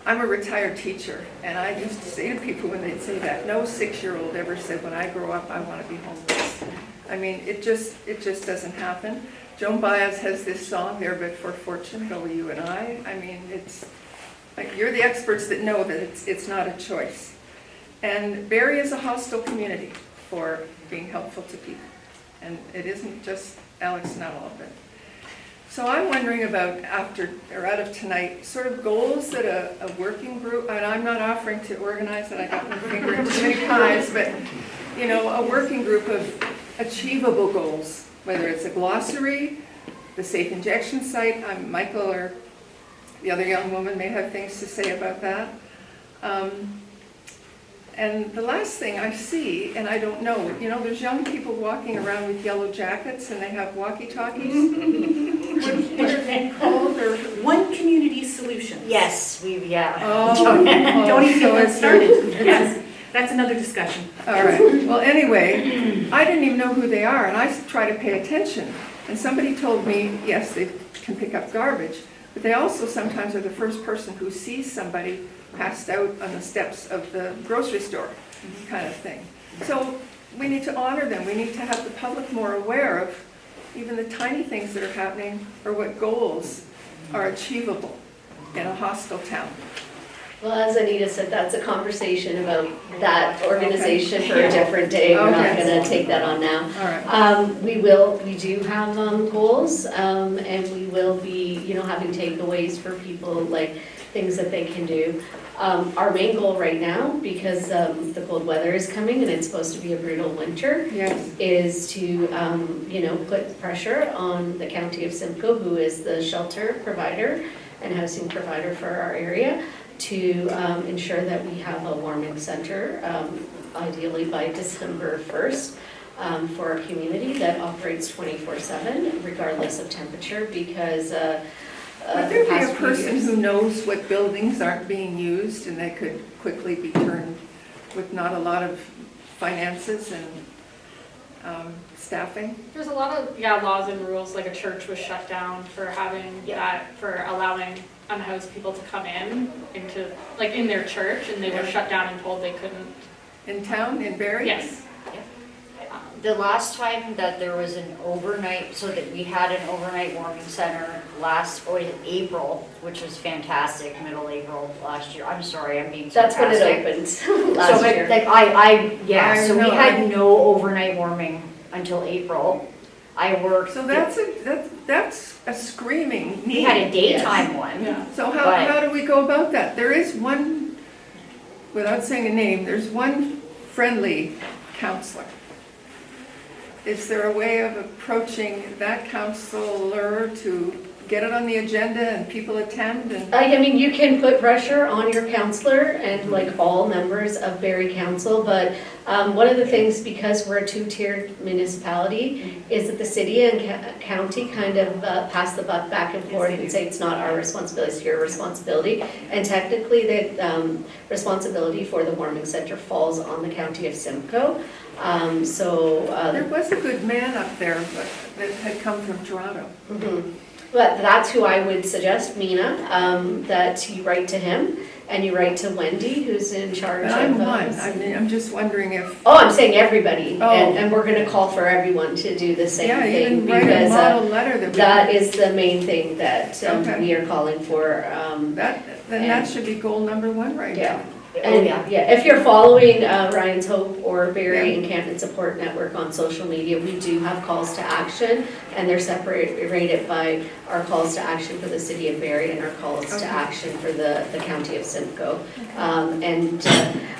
I'm a retired teacher, and I used to say to people when they'd say that, no 6-year-old ever said, when I grow up, I want to be homeless. I mean, it just doesn't happen. Joan Baez has this song, There But For Fortune, Go You and I. I mean, it's like, you're the experts that know that it's not a choice. And Barrie is a hostile community for being helpful to people. And it isn't just Alex Nuttall, but. So I'm wondering about, out of tonight, sort of goals that a working group, and I'm not offering to organize it, I got my finger in too many pies, but you know, a working group of achievable goals, whether it's a glossary, the safe injection site. Michael or the other young woman may have things to say about that. And the last thing I see, and I don't know, you know, there's young people walking around with yellow jackets and they have walkie-talkies. What are they called? Or One Community Solution. Yes, yeah. oh, Don't even so get it's started. That's another discussion. all right. Well, anyway, I didn't even know who they are, and I try to pay attention. And somebody told me, yes, they can pick up garbage, but they also sometimes are the first person who sees somebody passed out on the steps of the grocery store, kind of thing. So we need to honor them. We need to have the public more aware of even the tiny things that are happening, or what goals are achievable in a hostile town. Well, as Anita said, that's a conversation about that organization for a different day. We're not Okay. going to take that on now. All right. We do have goals, and we will be, you know, having takeaways for people, like things that they can do. Our main goal right now, because the cold weather is coming and it's supposed to be a brutal winter, Yes. is to, you know, put pressure on the County of Simcoe, who is the shelter provider and housing provider for our area, to ensure that we have a warming center, ideally by December 1st, for our community that operates 24/7, regardless of temperature, because Would there be a person who knows what buildings aren't being used and they could quickly be turned with not a lot of finances and staffing? There's a lot of, laws and rules, like a church was shut down for having that, for allowing unhoused people to come into, like in their church, and they were shut down and told they couldn't. In town, in Barrie? Yes. The last time that there was an overnight, so that we had an overnight warming center April, which was fantastic, middle April last year. I'm sorry, I'm being That's when sarcastic. it opened last So, year. like, so we had no overnight warming until April. I worked. So that's a screaming need. We had a daytime one. Yeah. So how do we go about that? There is one, without saying a name, there's one friendly counselor. Is there a way of approaching that counselor to get it on the agenda and people attend? And I mean, you can put pressure on your counselor and like all members of Barrie Council, but one of the things, because we're a two-tiered municipality, is that the city and county kind of pass the buck back and forth and say it's not our responsibility, it's your responsibility. And technically the responsibility for the warming center falls on the County of Simcoe. there was a good man up there that had come from Toronto. But that's who I would suggest, Mina, that you write to him and you write to Wendy, who's in charge But I'm of. one. I mean, I'm just wondering if. Oh, I'm saying everybody, Oh. and we're going to call for everyone to do the same Yeah, thing, even write a because model letter that is the main thing that Okay. we are calling for. that should be goal number one right Yeah. now. And yeah. if you're following Ryan's Hope or Barrie Encampment Support Network on social media, we do have calls to action, and they're separated by our calls to action for the city of Barrie and our calls to action for the county of Simcoe. And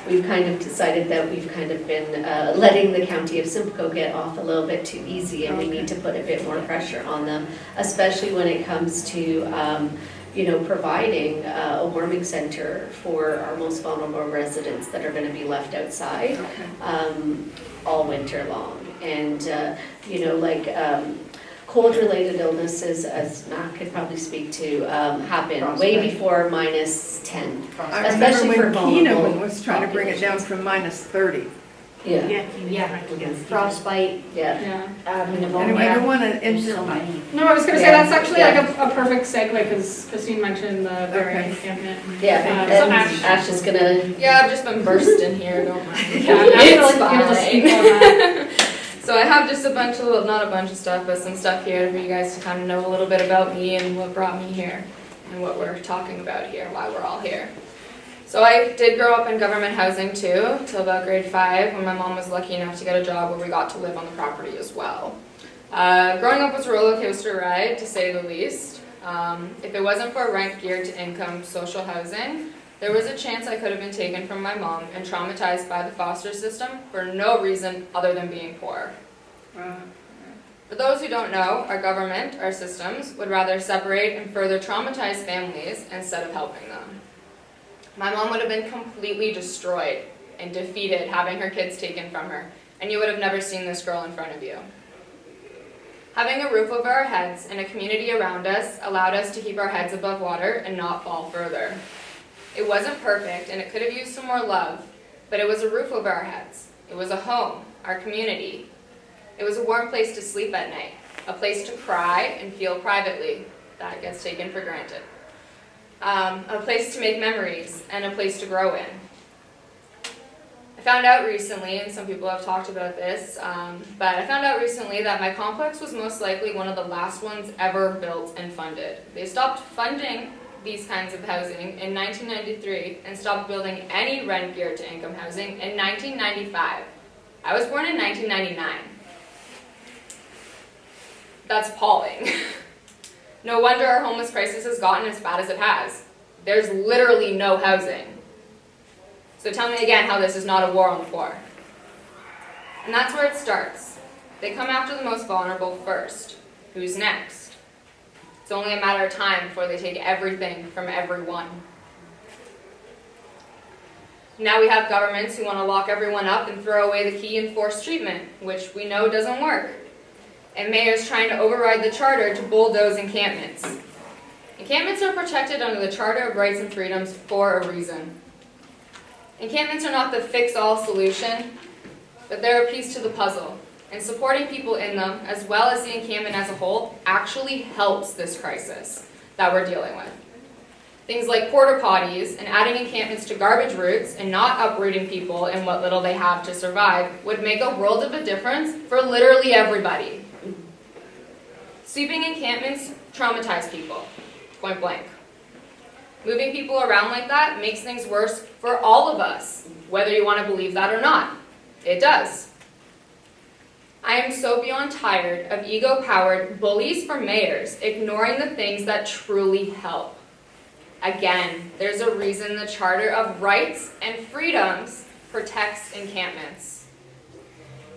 we've kind of decided that we've kind of been letting the county of Simcoe get off a little bit too easy, and we need to put a bit more pressure on them, especially when it comes to providing a warming center for our most vulnerable residents that are going to be left outside all winter long. And, cold-related illnesses, as Matt could probably speak to, happen way before -10. I Especially remember for when vulnerable Keenan was trying to bring it down from -30. Yeah, Frostbite, yeah. pneumonia. Anyway, I don't want to There's so enter. many. No, I was gonna say, Yeah. that's actually Yeah. like a perfect segue, because Christine mentioned the Barrie Okay. encampment. Yeah, So and Ash- Ash is gonna, Yeah, I've just been burst in here, don't mind. Yeah, I feel like It's you have to speak fine. on that. So I have just a bunch of, well, not a bunch of stuff, but some stuff here for you guys to kind of know a little bit about me and what brought me here and what we're talking about here, why we're all here. So I did grow up in government housing too, till about grade 5, when my mom was lucky enough to get a job where we got to live on the property as well. Growing up was a roller coaster ride, to say the least. If it wasn't for rent geared to income social housing, there was a chance I could have been taken from my mom and traumatized by the foster system for no reason other than being poor. For those who don't know, our government, our systems, would rather separate and further traumatize families instead of helping them. My mom would have been completely destroyed and defeated having her kids taken from her, and you would have never seen this girl in front of you. Having a roof over our heads and a community around us allowed us to keep our heads above water and not fall further. It wasn't perfect, and it could have used some more love, but it was a roof over our heads. It was a home, our community. It was a warm place to sleep at night, a place to cry and feel privately. That gets taken for granted. A place to make memories, and a place to grow in. I found out recently, and some people have talked about this, but I found out recently that my complex was most likely one of the last ones ever built and funded. They stopped funding these kinds of housing in 1993 and stopped building any rent geared to income housing in 1995. I was born in 1999. That's appalling. No wonder our homeless crisis has gotten as bad as it has. There's literally no housing. So tell me again how this is not a war on the poor. And that's where it starts. They come after the most vulnerable first. Who's next? It's only a matter of time before they take everything from everyone. Now we have governments who want to lock everyone up and throw away the key in forced treatment, which we know doesn't work. And mayors trying to override the charter to bulldoze encampments. Encampments are protected under the Charter of Rights and Freedoms for a reason. Encampments are not the fix-all solution, but they're a piece to the puzzle. And supporting people in them, as well as the encampment as a whole, actually helps this crisis that we're dealing with. Things like porta potties and adding encampments to garbage routes and not uprooting people and what little they have to survive would make a world of a difference for literally everybody. Sweeping encampments traumatize people, point blank. Moving people around like that makes things worse for all of us, whether you want to believe that or not. It does. I am so beyond tired of ego-powered bullies for mayors ignoring the things that truly help. Again, there's a reason the Charter of Rights and Freedoms protects encampments.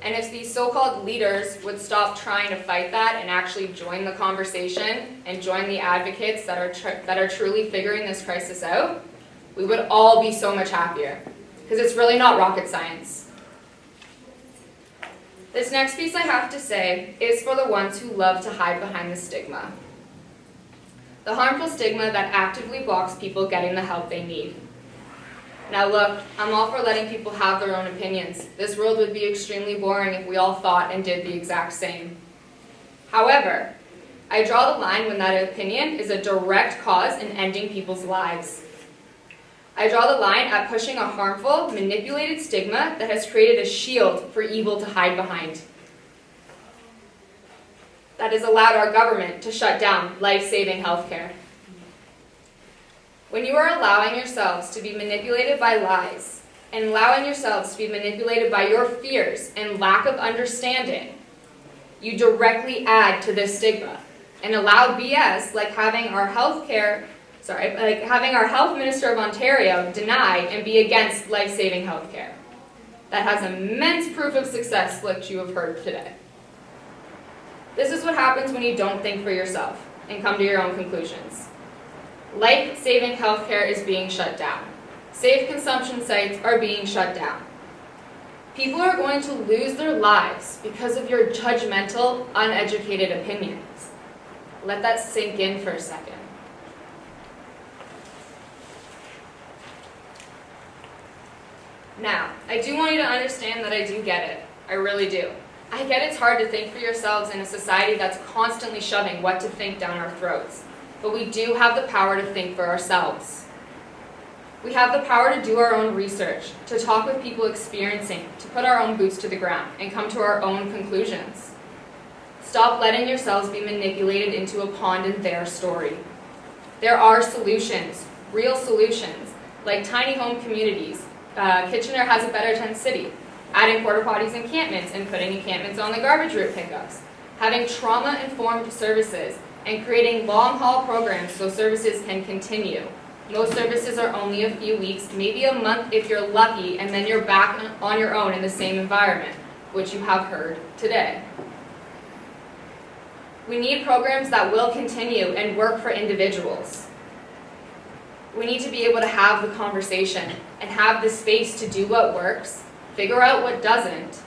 And if these so-called leaders would stop trying to fight that and actually join the conversation and join the advocates that are truly figuring this crisis out, we would all be so much happier. Because it's really not rocket science. This next piece I have to say is for the ones who love to hide behind the stigma. The harmful stigma that actively blocks people getting the help they need. Now look, I'm all for letting people have their own opinions. This world would be extremely boring if we all thought and did the exact same. However, I draw the line when that opinion is a direct cause in ending people's lives. I draw the line at pushing a harmful, manipulated stigma that has created a shield for evil to hide behind. That has allowed our government to shut down life-saving healthcare. When you are allowing yourselves to be manipulated by lies and allowing yourselves to be manipulated by your fears and lack of understanding, you directly add to this stigma and allow BS like having our health minister of Ontario deny and be against life-saving health care. That has immense proof of success like you have heard today. This is what happens when you don't think for yourself and come to your own conclusions. Life-saving healthcare is being shut down. Safe consumption sites are being shut down. People are going to lose their lives because of your judgmental, uneducated opinions. Let that sink in for a second. Now, I do want you to understand that I do get it. I really do. I get it's hard to think for yourselves in a society that's constantly shoving what to think down our throats. But we do have the power to think for ourselves. We have the power to do our own research, to talk with people experiencing, to put our own boots to the ground, and come to our own conclusions. Stop letting yourselves be manipulated into a pawn in their story. There are solutions, real solutions, like tiny home communities. Kitchener has a better tent city, adding porta potties encampments and putting encampments on the garbage route pickups, having trauma-informed services, and creating long-haul programs so services can continue. Most services are only a few weeks, maybe a month if you're lucky, and then you're back on your own in the same environment, which you have heard today. We need programs that will continue and work for individuals. We need to be able to have the conversation and have the space to do what works, figure out what doesn't.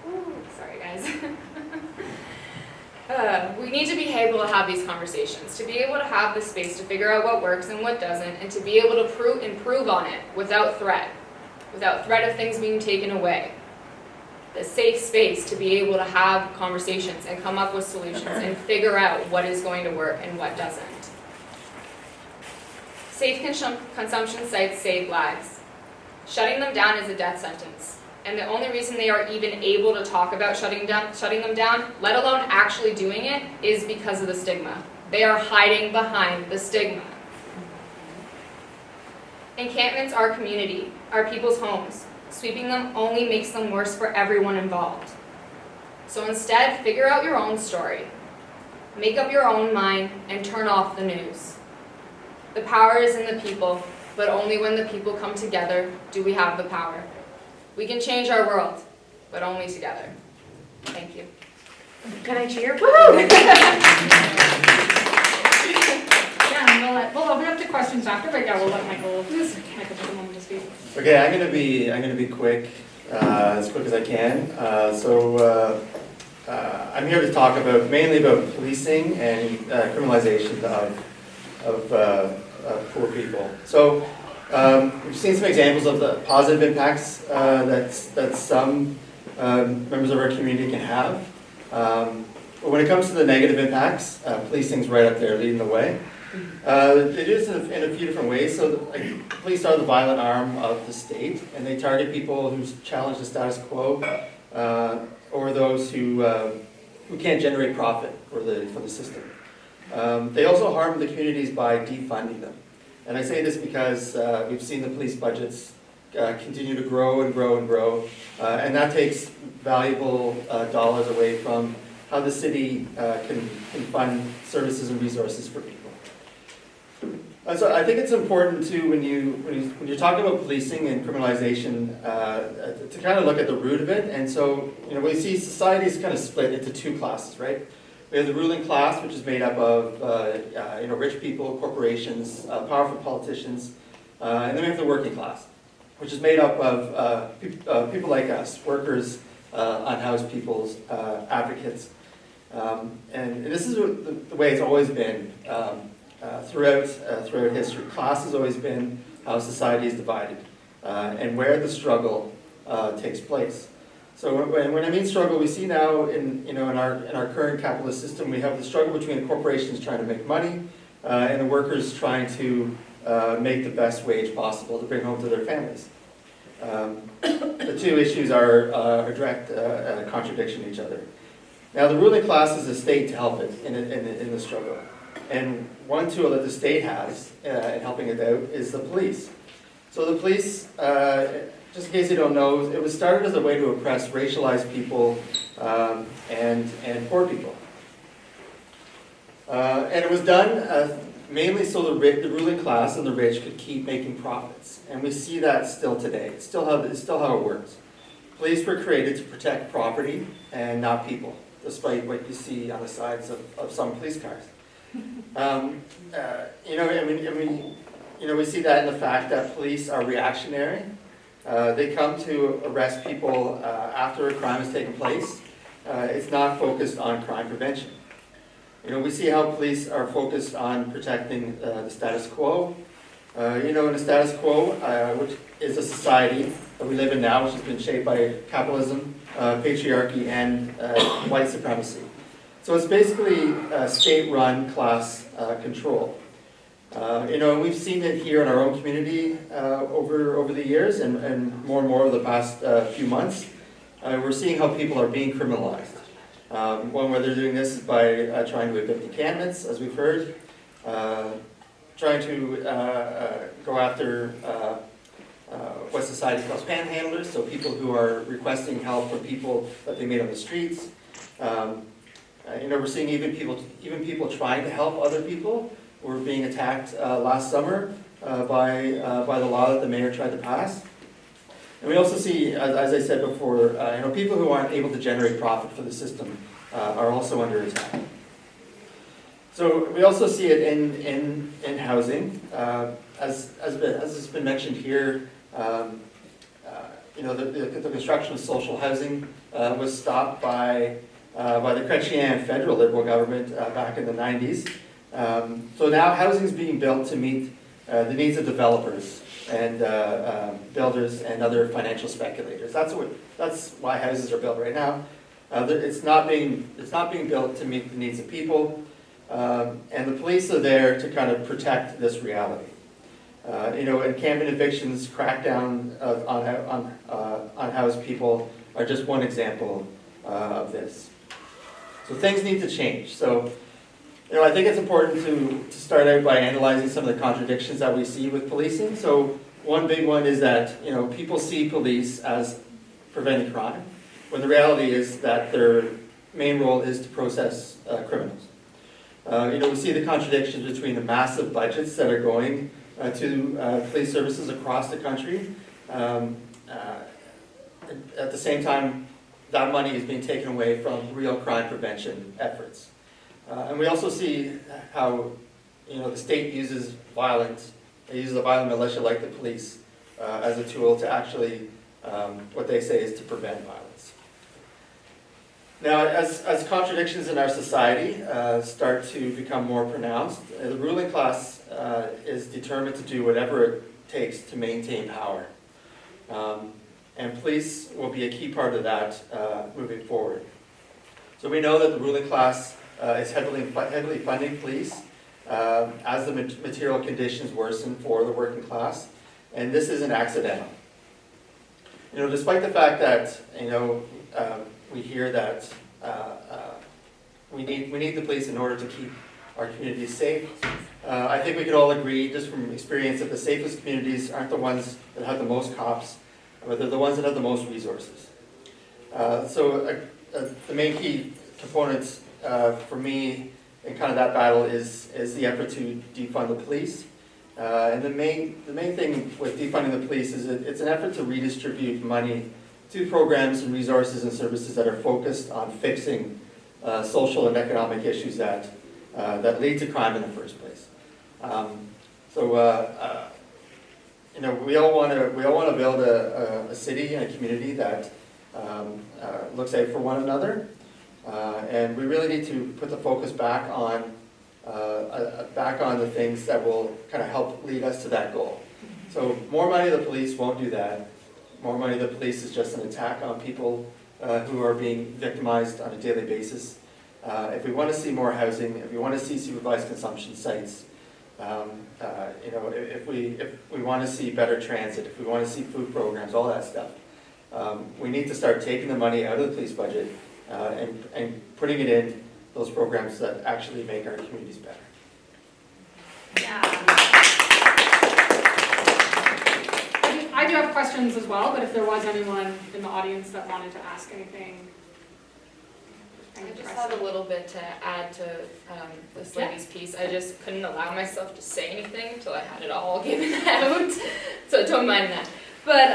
Ooh, sorry guys. We need to be able to have these conversations, to be able to have the space to figure out what works and what doesn't, and to be able to improve on it without threat of things being taken away. The safe space to be able to have conversations and come up with solutions and figure out what is going to work and what doesn't. Safe consumption sites save lives. Shutting them down is a death sentence. And the only reason they are even able to talk about shutting them down, let alone actually doing it, is because of the stigma. They are hiding behind the stigma. Encampments are community, are people's homes. Sweeping them only makes them worse for everyone involved. So instead, figure out your own story. Make up your own mind and turn off the news. The power is in the people, but only when the people come together do we have the power. We can change our world, but only together. Thank you. Can I cheer? Woo! Yeah, we'll open up to questions after, but yeah, we'll let Michael take a moment to speak. Okay, I'm gonna be quick, as quick as I can. I'm here to talk mainly about policing and criminalization of poor people. So we've seen some examples of the positive impacts that some members of our community can have. But when it comes to the negative impacts, policing's right up there leading the way. They do this in a few different ways. So the police are the violent arm of the state, and they target people who challenge the status quo or those who can't generate profit for the system. They also harm the communities by defunding them. And I say this because we've seen the police budgets continue to grow and grow and grow, and that takes valuable dollars away from how the city can fund services and resources for people. So I think it's important too when you're talking about policing and criminalization to kind of look at the root of it. And so we see society is kind of split into two classes, right? We have the ruling class, which is made up of rich people, corporations, powerful politicians, and then we have the working class, which is made up of people like us, workers, unhoused peoples, advocates, and this is the way it's always been throughout history. Class has always been how society is divided and where the struggle takes place. So when I mean struggle, we see now in our current capitalist system, we have the struggle between the corporations trying to make money and the workers trying to make the best wage possible to bring home to their families. The two issues are a direct contradiction to each other. Now the ruling class is a state to help it in the struggle. And one tool that the state has in helping it out is the police. So the police, just in case you don't know, it was started as a way to oppress racialized people and poor people. And it was done mainly so the ruling class and the rich could keep making profits. And we see that still today. It's still how it works. Police were created to protect property and not people, despite what you see on the sides of some police cars. We see that in the fact that police are reactionary. They come to arrest people after a crime has taken place. It's not focused on crime prevention. We see how police are focused on protecting the status quo. In the status quo, which is a society that we live in now, which has been shaped by capitalism, patriarchy, and white supremacy. So it's basically state-run class control. We've seen it here in our own community over the years, and more over the past few months. We're seeing how people are being criminalized. One way they're doing this is by trying to evict encampments, as we've heard, trying to go after what society calls panhandlers, so people who are requesting help from people that they meet on the streets. We're seeing even people trying to help other people were being attacked last summer by the law that the mayor tried to pass. And we also see, as I said before, people who aren't able to generate profit for the system are also under attack. So we also see it in housing, as has been mentioned here. The construction of social housing was stopped by the Chrétien federal Liberal government back in the 90s. So now housing is being built to meet the needs of developers and builders and other financial speculators. That's why houses are built right now. It's not being built to meet the needs of people, and the police are there to kind of protect this reality. Encampment evictions, crackdown on housed people are just one example of this. So things need to change. So I think it's important to start out by analyzing some of the contradictions that we see with policing. So one big one is that people see police as preventing crime, when the reality is that their main role is to process criminals. We see the contradictions between the massive budgets that are going to police services across the country. At the same time, that money is being taken away from real crime prevention efforts. And we also see how the state uses violence. It uses a violent militia like the police as a tool to actually, what they say is to prevent violence. Now, as contradictions in our society start to become more pronounced, the ruling class is determined to do whatever it takes to maintain power. And police will be a key part of that moving forward. So we know that the ruling class is heavily funding police as the material conditions worsen for the working class, and this isn't accidental. Despite the fact that we hear that we need the police in order to keep our communities safe, I think we could all agree, just from experience, that the safest communities aren't the ones that have the most cops, but they're the ones that have the most resources. So the main key components for me in kind of that battle is the effort to defund the police. And the main thing with defunding the police is it's an effort to redistribute money to programs and resources and services that are focused on fixing social and economic issues that lead to crime in the first place. We all want to build a city and a community that looks out for one another, and we really need to put the focus back on the things that will kind of help lead us to that goal. So more money to the police won't do that. More money to the police is just an attack on people who are being victimized on a daily basis. If we want to see more housing, if we want to see supervised consumption sites, if we want to see better transit, if we want to see food programs, all that stuff, we need to start taking the money out of the police budget and putting it in those programs that actually make our communities better. I do have questions as well, but if there was anyone in the audience that wanted to ask anything. I just had a little bit to add to this lady's piece. I just couldn't allow myself to say anything until I had it all given out, so don't mind that. But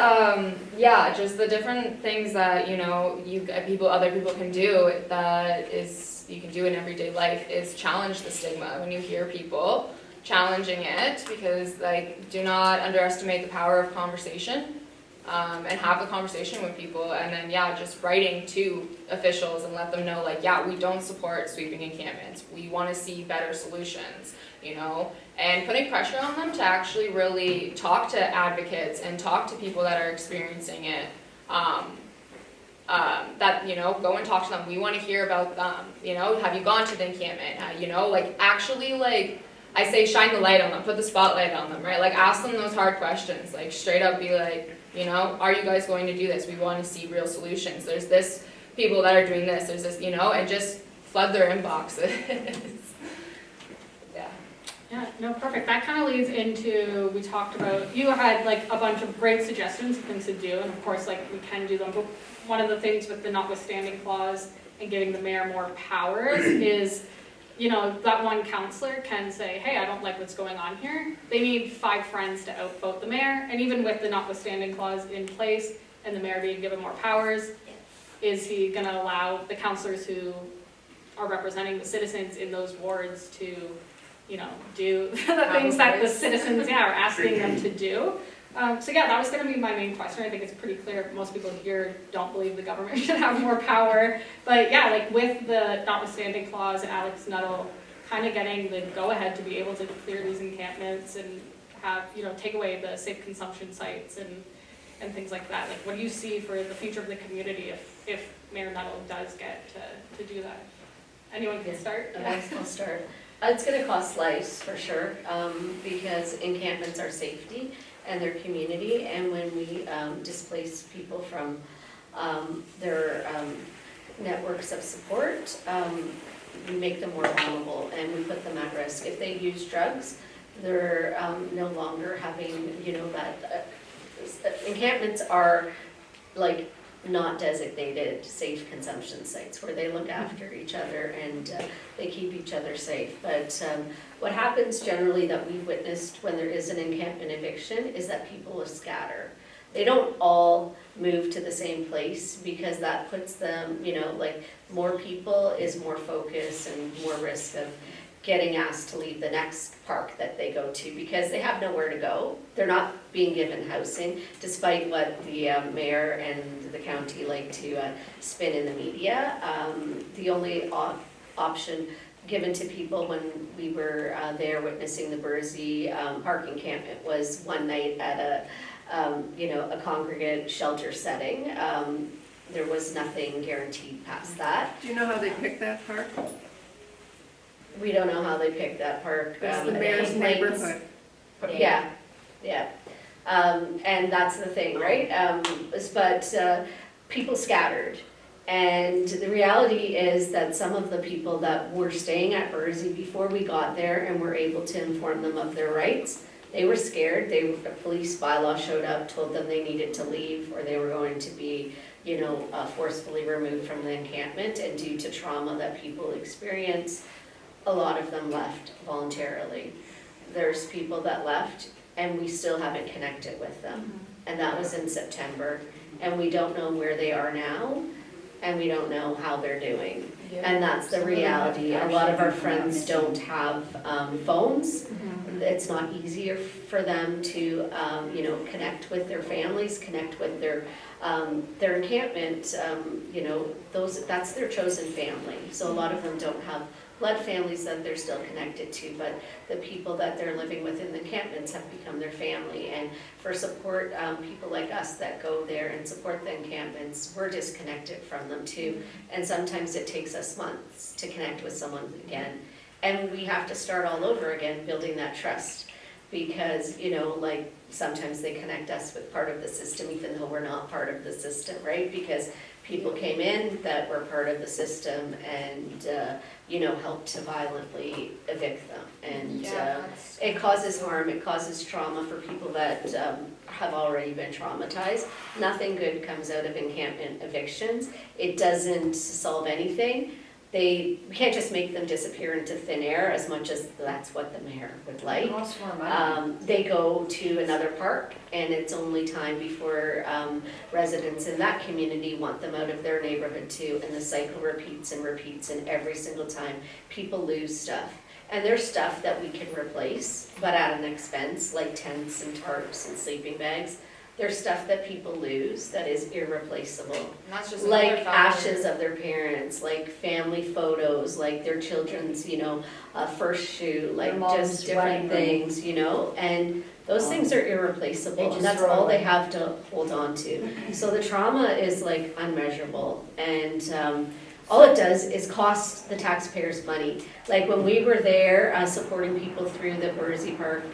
yeah, just the different things that other people can do that is you can do in everyday life is challenge the stigma. When you hear people challenging it, because do not underestimate the power of conversation. And have the conversation with people, and then just writing to officials and let them know we don't support sweeping encampments. We want to see better solutions, and putting pressure on them to actually really talk to advocates and talk to people that are experiencing it. Go and talk to them. We want to hear about them. Have you gone to the encampment? I say shine the light on them, put the spotlight on them, right? Ask them those hard questions. Straight up be are you guys going to do this? We want to see real solutions. There's this people that are doing this. There's this, and just flood their inboxes. Yeah, no, perfect. That kind of leads into, we talked about, you had a bunch of great suggestions of things to do, and of course, we can do them, but one of the things with the notwithstanding clause and giving the mayor more powers is, that one counselor can say, hey, I don't like what's going on here. They need 5 friends to outvote the mayor, and even with the notwithstanding clause in place and the mayor being given more powers, is he going to allow the counselors who are representing the citizens in those wards to, do the things that the citizens are asking them to do? That was going to be my main question. I think it's pretty clear most people here don't believe the government should have more power. But with the notwithstanding clause, Alex Nuttall kind of getting the go-ahead to be able to clear these encampments and have, take away the safe consumption sites and things like that. What do you see for the future of the community if Mayor Nuttall does get to do that? Anyone can start? I'll start. It's going to cost lives for sure, because encampments are safety and their community, and when we displace people from their networks of support, we make them more vulnerable and we put them at risk. If they use drugs, they're no longer having, encampments are not designated safe consumption sites where they look after each other and they keep each other safe. But what happens generally that we've witnessed when there is an encampment eviction is that people will scatter. They don't all move to the same place because that puts them, more people is more focus and more risk of getting asked to leave the next park that they go to because they have nowhere to go. They're not being given housing, despite what the mayor and the county like to spin in the media. The only option given to people when we were there witnessing the Bursey park encampment was one night at a congregate shelter setting. There was nothing guaranteed past that. Do you know how they picked that park? We don't know how they picked that park. It's the mayor's neighborhood. Yeah. And that's the thing, right? But people scattered. And the reality is that some of the people that were staying at Bursey before we got there and were able to inform them of their rights, they were scared. The police bylaw showed up, told them they needed to leave or they were going to be, forcefully removed from the encampment. And due to trauma that people experience, a lot of them left voluntarily. There's people that left and we still haven't connected with them. And that was in September. And we don't know where they are now and we don't know how they're doing. Yeah. And that's the reality. A lot of our friends don't have phones. It's not easier for them to connect with their families, connect with their encampment. That's their chosen family. So a lot of them don't have blood families that they're still connected to, but the people that they're living with in the encampments have become their family. And for support, people like us that go there and support the encampments, we're disconnected from them too. And sometimes it takes us months to connect with someone again. And we have to start all over again, building that trust. Because, sometimes they connect us with part of the system, even though we're not part of the system, right? Because people came in that were part of the system and, helped to violently evict them. And it causes harm, it causes trauma for people that have already been traumatized. Nothing good comes out of encampment evictions. It doesn't solve anything. We can't just make them disappear into thin air as much as that's what the mayor would like. It costs more money. They go to another park, and it's only time before residents in that community want them out of their neighborhood too, and the cycle repeats and repeats, and every single time people lose stuff. And there's stuff that we can replace, but at an expense, like tents and tarps and sleeping bags. There's stuff that people lose that is irreplaceable. And that's just Like another factor. ashes of their parents, like family photos, like their children's, first shoe, like Their mom's just different wedding ring. things, and those things are irreplaceable. They And just that's throw all they away. have to hold on to. So the trauma is like unmeasurable, and all it does is cost the taxpayers money. Like when we were there supporting people through the Bursey Park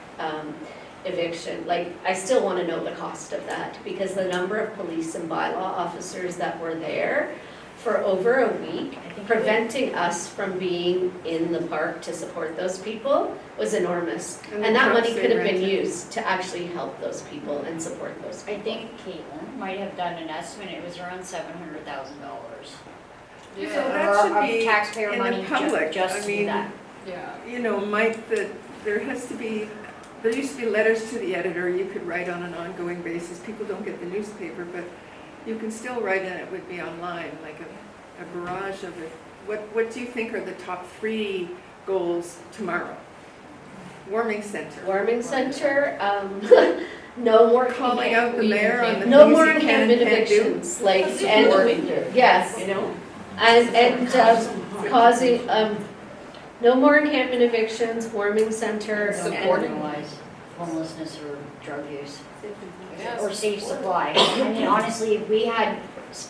eviction, like I still want to know the cost of that, because the number of police and bylaw officers that were there for over a week preventing us from being in the park to support those people was enormous. And And the that trucks money they could have been rented. used to actually help those people and support those I people. think Caitlin might have done an estimate, it was around $700,000. So that should Of be taxpayer in money the public. just I to mean, do that. Yeah. Mike, that there used to be letters to the editor you could write on an ongoing basis. People don't get the newspaper, but you can still write, and it would be online, like a barrage of it. What do you think are the top 3 goals tomorrow? Warming center. Warming center, no more Calling out the mayor on the no things more he can and encampment can't do. evictions, like, and, yes, and causing, no more encampment evictions, warming center. Supporting. Analyze homelessness or drug use. Yes. Or safe supply. I mean, honestly, if we had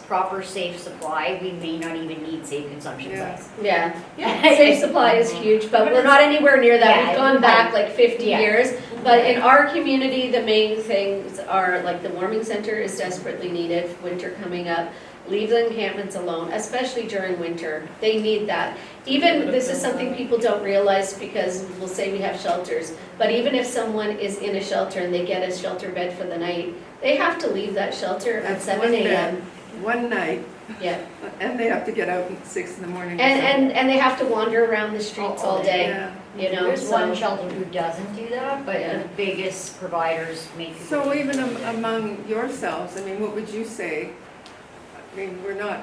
proper safe supply, we may not even need safe consumption Yeah. sites. Yeah, safe supply is huge, but we're not anywhere near that. Yeah, We've gone back like 50 Yeah. years. But in our community, the main things are, like, the warming center is desperately needed, winter coming up. Leave the encampments alone, especially during winter. They need that. Even, this is something people don't realize, because we'll say we have shelters, but even if someone is in a shelter and they get a shelter bed for the night, they have to leave that shelter at That's 7 one a.m. bed, one night, Yeah, and they have to get out at 6 in the morning. and they have to wander around the streets all day, Yeah. There's one so. shelter who doesn't do that, but Yeah. the biggest providers make people. So even among yourselves, I mean, what would you say? I mean, we're not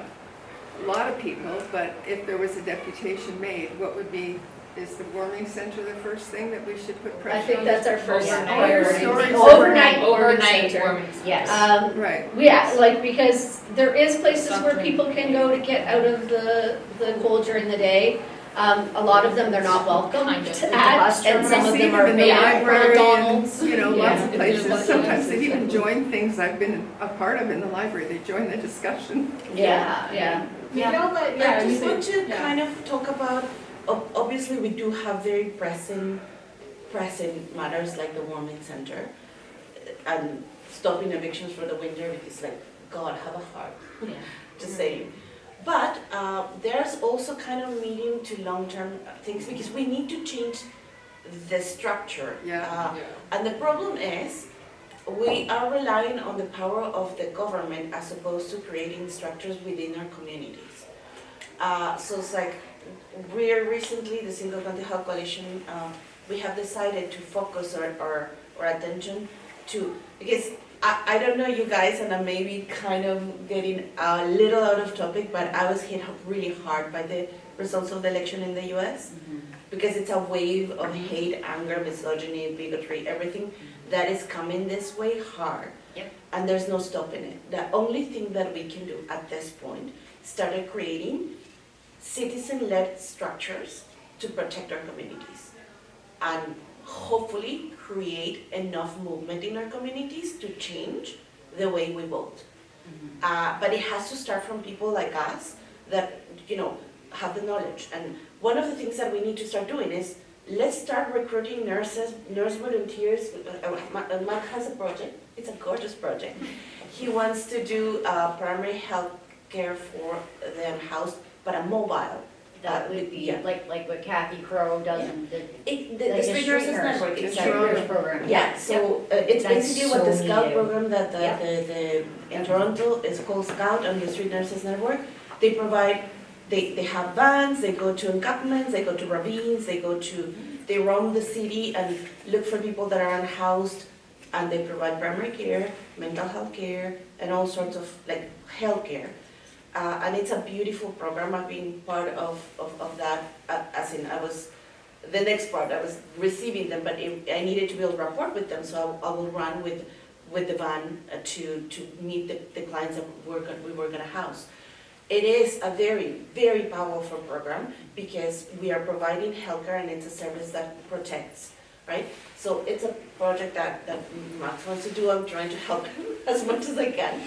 a lot of people, but if there was a deputation made, what would be, is the warming center the first thing that we should put pressure I on? think that's our first Overnight. priority. Overnight. Overnight warming Overnight center. warming. Yes. Right. Yeah, like, because there is places where Something. people can go to get out of the cold during the day. A lot of them, they're not welcome Kind of. at, and some of We see them are in the banned. library McDonald's. and, lots Yeah. of If places. there's Sometimes they one- even join things I've been a part of in the library. They join the discussion. Yeah, yeah. Maybe I'll let, I you just say- want to yeah. kind of talk about, obviously we do have very pressing matters like the warming center and stopping evictions for the winter, because like, God, have a heart, just saying. But there's also kind of medium to long-term things, because we need to change the structure. Yeah. And the problem is, we are relying on the power of the government as opposed to creating structures within our communities. So it's like, we're recently, the Simcoe County Healthcare Coalition, we have decided to focus our attention to, because I don't know you guys, and I'm maybe kind of getting a little out of topic, but I was hit really hard by the results of the election in the US, because it's a wave of hate, anger, misogyny, bigotry, everything that is coming this way hard. Yep. And there's no stopping it. The only thing that we can do at this point is start creating citizen-led structures to protect our communities, and hopefully create enough movement in our communities to change the way we vote. But it has to start from people like us that, have the knowledge. And one of the things that we need to start doing is, let's start recruiting nurses, nurse volunteers. Mark has a project. It's a gorgeous project. He wants to do primary health care for the unhoused, but a mobile. That would be Yeah. like what Kathy Crow does in the, The like a Street Nurses Network, Street exactly. Nurse program. Yeah, so it's That's basically what the so Scout needed. program that the in Toronto is called Scout and the Street Nurses Network. They provide, they have vans, they go to encampments, they go to ravines, they roam the city and look for people that are unhoused, and they provide primary care, mental health care, and all sorts of like health care. And it's a beautiful program. I've been part of that, as in I was the next part, I was receiving them, but I needed to build rapport with them, so I will run with the van to meet the clients that we were gonna house. It is a very, very powerful program because we are providing healthcare and it's a service that protects, right? So it's a project that Max wants to do. I'm trying to help him as much as I can.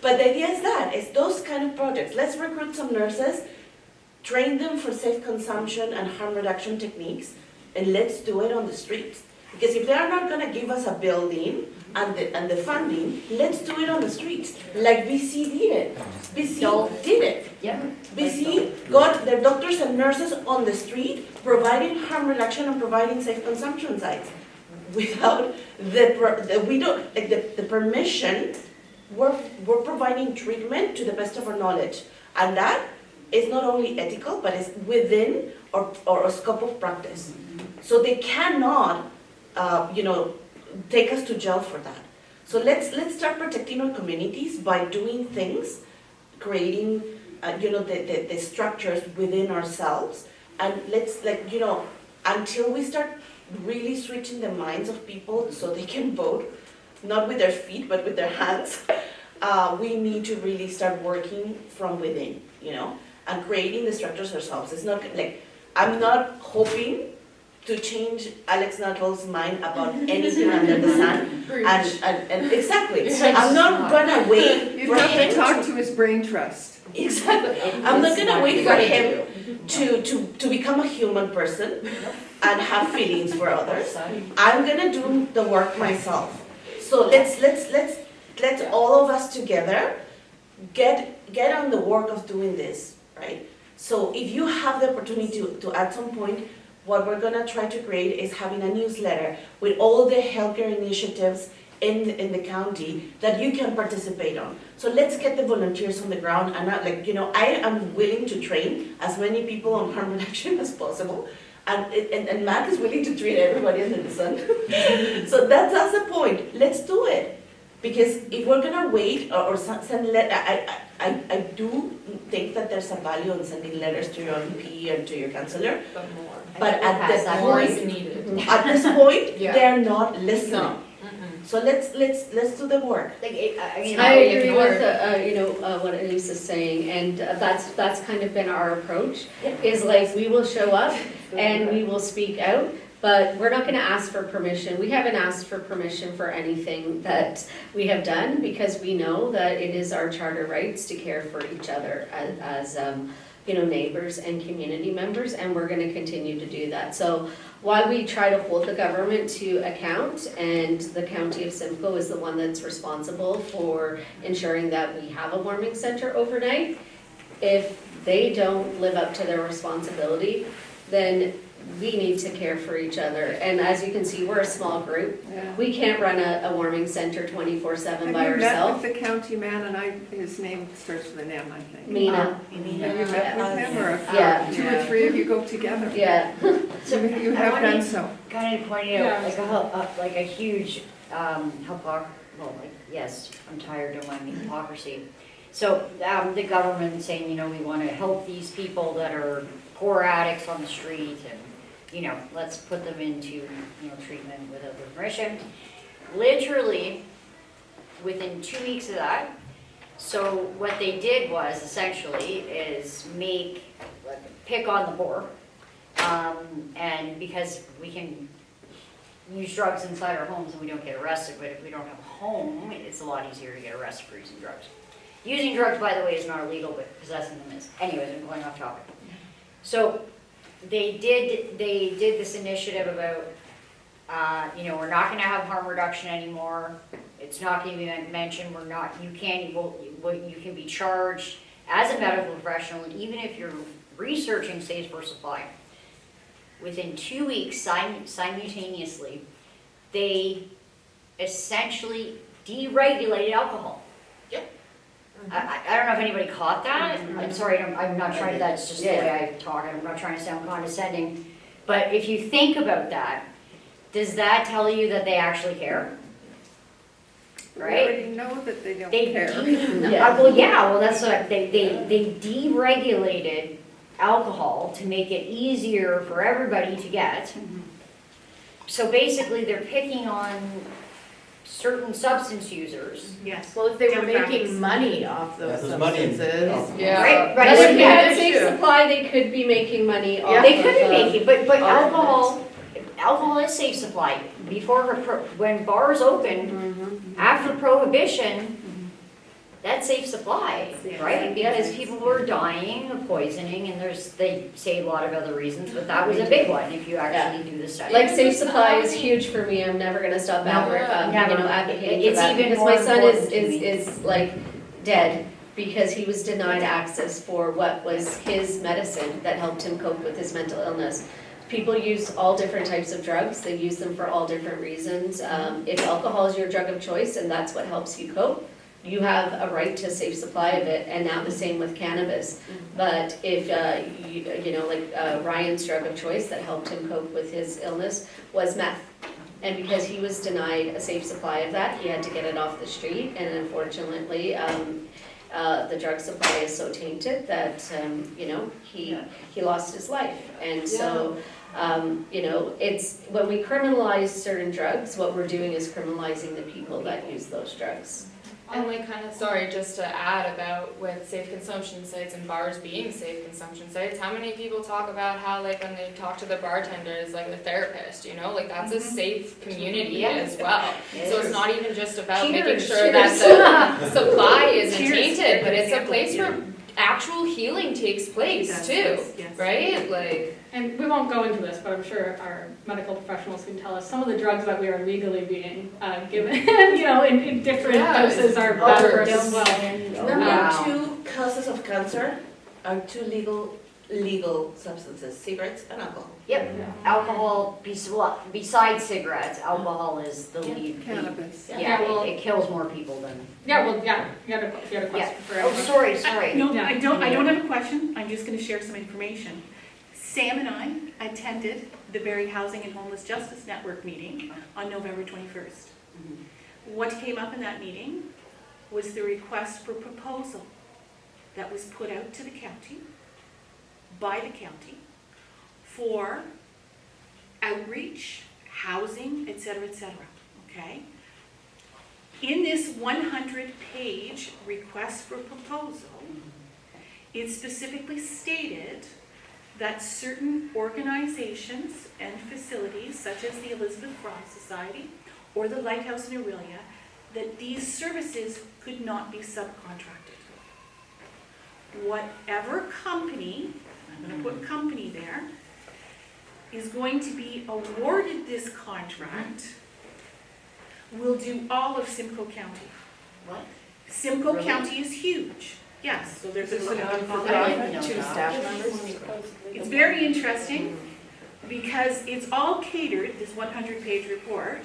But the idea is those kind of projects. Let's recruit some nurses, train them for safe consumption and harm reduction techniques, and let's do it on the streets. Because if they are not gonna give us a building and the funding, let's do it on the streets, like BC did it. BC did it. Yeah. BC got their doctors and nurses on the street, providing harm reduction and providing safe consumption sites. Without the permission, we're providing treatment to the best of our knowledge. And that is not only ethical, but it's within our scope of practice. So they cannot, take us to jail for that. So let's start protecting our communities by doing things, creating, the structures within ourselves. And let's, until we start really switching the minds of people so they can vote, not with their feet, but with their hands, we need to really start working from within, and creating the structures ourselves. It's not like, I'm not hoping to change Alex Nuttall's mind about anything under the sun. And exactly, I'm not gonna wait You'd for have him to talk to his brain trust. Exactly. I'm not gonna wait for him to become a human person and have feelings for others. I'm gonna do the work myself. So let's all of us together get on the work of doing this, right? So if you have the opportunity to at some point, what we're gonna try to create is having a newsletter with all the healthcare initiatives in the county that you can participate on. So let's get the volunteers on the ground, and I am willing to train as many people on harm reduction as possible. And Matt is willing to treat everybody under the sun. So that's the point. Let's do it. Because if we're gonna wait or send I do think that there's a value in sending letters to your MP and to your councillor. But at this point, Yeah. they're not listening. No. So let's do the work. I agree with what Anisa's saying, and that's kind of been our approach. Is like we will show up and we will speak out, but we're not going to ask for permission. We haven't asked for permission for anything that we have done because we know that it is our charter rights to care for each other as neighbors and community members, and we're going to continue to do that. So while we try to hold the government to account, and the county of Simcoe is the one that's responsible for ensuring that we have a warming center overnight, if they don't live up to their responsibility, then we need to care for each other. And as you can see, we're a small group. Yeah. We can't run a warming center 24/7 by Have you met ourselves. with the county man, and his name starts with an M, I think. Mina. Have you met with him, or Yeah. two or three of you go together? Yeah. So You I have wanted- done so. Kind of pointing out like a huge yes, I'm tired of my hypocrisy. So the government saying, we want to help these people that are poor addicts on the street, and let's put them into treatment without their permission. Literally within 2 weeks of that. So what they did was essentially is pick on the poor, and because we can use drugs inside our homes and we don't get arrested, but if we don't have a home, it's a lot easier to get arrested for using drugs. Using drugs, by the way, is not illegal, but possessing them is. Anyways, I'm going off topic. So they did this initiative about, we're not going to have harm reduction anymore. It's not going to be mentioned. You can be charged as a medical professional, and even if you're researching safe for supply, within 2 weeks simultaneously, they essentially deregulated alcohol. Yep. I don't know if anybody caught that. I'm sorry, I'm not trying, that's just the way I talk, I'm not trying to sound condescending. But if you think about that, does that tell you that they actually care? We Right? already know that they don't They care. well, that's what, they deregulated alcohol to make it easier for everybody to get. So basically, they're picking on certain substance users. Yes. Well, if they were Demographics. making money off Yeah, those there's money in- substances. Yeah. Right, But right. if you had Yeah. safe supply, they could be making money off They of, could be making, but off of alcohol is safe supply. Before, when bars opened, after prohibition, that's safe supply, right? Because people were dying of poisoning, and they say a lot of other reasons, but that was a big one, if you actually do the study. Like safe supply is huge for me. I'm never gonna stop Never. advocating for It's that even because more my son important to me. is like dead because he was denied access for what was his medicine that helped him cope with his mental illness. People use all different types of drugs. They use them for all different reasons. If alcohol is your drug of choice and that's what helps you cope, you have a right to safe supply of it, and now the same with cannabis. But if, Ryan's drug of choice that helped him cope with his illness was meth. And because he was denied a safe supply of that, he had to get it off the street, and unfortunately, the drug supply is so tainted that, he lost his life. And so, it's, when we criminalize certain drugs, what we're doing is criminalizing the people that use those drugs. Only kind of, sorry, just to add about with safe consumption sites and bars being safe consumption sites, how many people talk about how, like, when they talk to the bartenders, like the therapist, like that's a safe community as well. So it's not even just about making sure that the supply isn't tainted, but it's a place where actual healing takes place too, right? Like, And we won't go into this, but I'm sure our medical professionals can tell us some of the drugs that we are legally being given, in different doses are bad for us as well. Number 2 causes of cancer are 2 legal substances, cigarettes and alcohol. Yep, alcohol, besides cigarettes, alcohol is the lead. Cannabis. Yeah, it kills more people than. You had a question for Oh, everyone. sorry. No, I don't have a question, I'm just gonna share some information. Sam and I attended the Barrie Housing and Homeless Justice Network meeting on November 21st. What came up in that meeting was the request for proposal that was put out to the county, by the county, for outreach, housing, et cetera, okay? In this 100-page request for proposal, it specifically stated that certain organizations and facilities, such as the Elizabeth Frost Society or the Lighthouse in Aurelia, that these services could not be subcontracted. Whatever company, I'm going to put company there, is going to be awarded this contract will do all of Simcoe County. What? Simcoe Really? County is huge. Yes, so there's a Two staff members. It's very interesting because it's all catered, this 100-page report.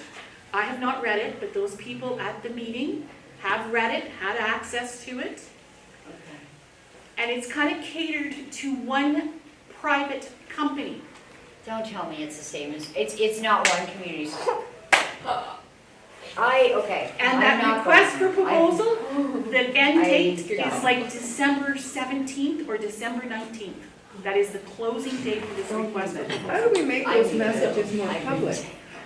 I have not read it, but those people at the meeting have read it, had access to it. And it's kind of catered to one private company. Don't tell me it's the same as, it's not one community. Okay. And I'm that not request going for to. proposal, the end date I- is like December 17th or December 19th. That is the closing date for this request for proposal. How do we make those messages more public?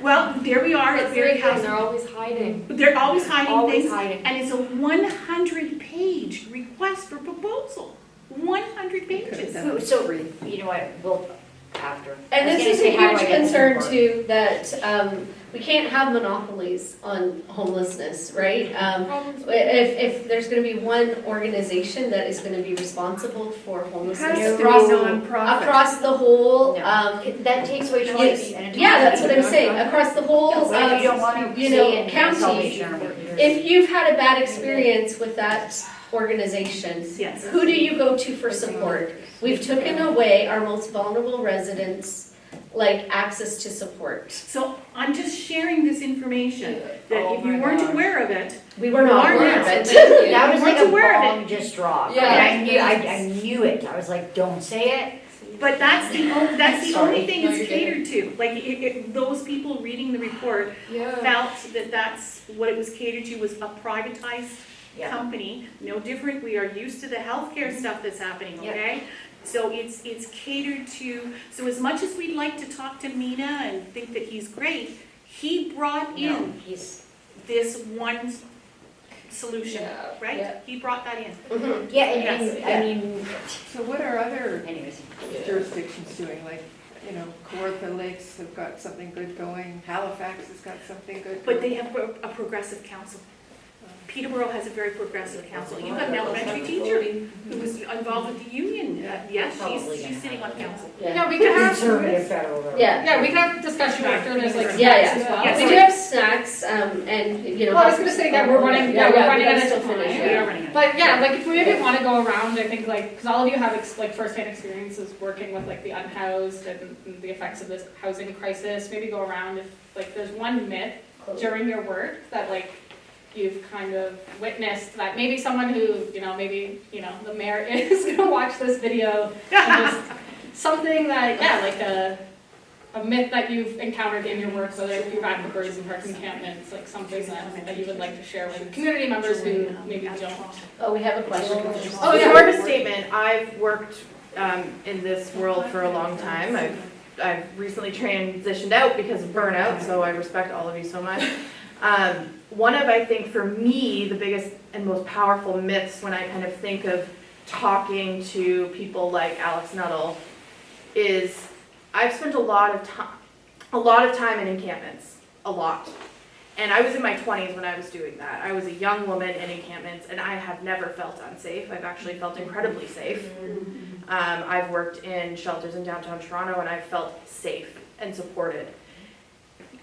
Well, there we are at That's Barrie the thing, Housing. they're always hiding. They're always hiding Always things. hiding. And it's a 100-page request for proposal. 100 pages. So, you know what, we'll, after. And I was this gonna is say, a how do huge I get this concern report? too, that we can't have monopolies on homelessness, right? If there's gonna be one organization that is gonna be responsible for homelessness Has to be across nonprofit. the whole, No. That takes away choice. and yeah, that's what I'm saying, across the whole, What if you don't want to you know, say in county, Salvation Army? if you've had a bad experience with that organizations. Yes. Who do you go to for support? We've taken away our most vulnerable residents, like, access to support. So I'm just sharing this information, that Oh if you my weren't gosh. aware of it, We were not Are aware of now. it. That was like weren't a aware of bomb just dropped. Yeah. And I knew it. I was like, don't say it. but that's the Sorry. only thing No, it's you're catered to. Like, those people reading the report Yeah. felt that that's what it was catered to, was a privatized Yeah. company, no different, we are used to the healthcare stuff that's happening, Yep. okay? So it's catered to, so as much as we'd like to talk to Mina and think that he's great, he brought No, in he's, this one solution, Yeah, right? yeah. He brought that in. Mhm. yeah, Yes. and I mean, So what are other anyways. jurisdictions doing? Like, you know, Kawartha Lakes have got something good going, Halifax has got something good going. But they have a progressive council. Peterborough has a very progressive council. You have an elementary teacher who was involved with the union. Yes, she's sitting on council. Yeah, we could have, Conservative federal government. Yeah. yeah, we could have discussion after, there's like Yeah, snacks as well. yeah. We do have snacks, and, you know. Well, I was gonna say that we're running, yeah, we're running out of time. We are running out. But yeah, like if we maybe want to go around, I think like, because all of you have like firsthand experiences working with like the unhoused and the effects of this housing crisis, maybe go around if like there's one myth during your work that like you've kind of witnessed that maybe someone who, maybe, the mayor is gonna watch this video and just something that, yeah, like a myth that you've encountered in your work, whether you've had the Birds and Park encampments, like something that you would like to share with community members who maybe don't. Oh, we have a question. Oh, yeah, more of a statement. I've worked in this world for a long time. I've recently transitioned out because of burnout, so I respect all of you so much. One of, I think, for me, the biggest and most powerful myths when I kind of think of talking to people like Alex Nuttall is I've spent a lot of time in encampments, a lot. And I was in my 20s when I was doing that. I was a young woman in encampments, and I have never felt unsafe. I've actually felt incredibly safe. I've worked in shelters in downtown Toronto, and I've felt safe and supported.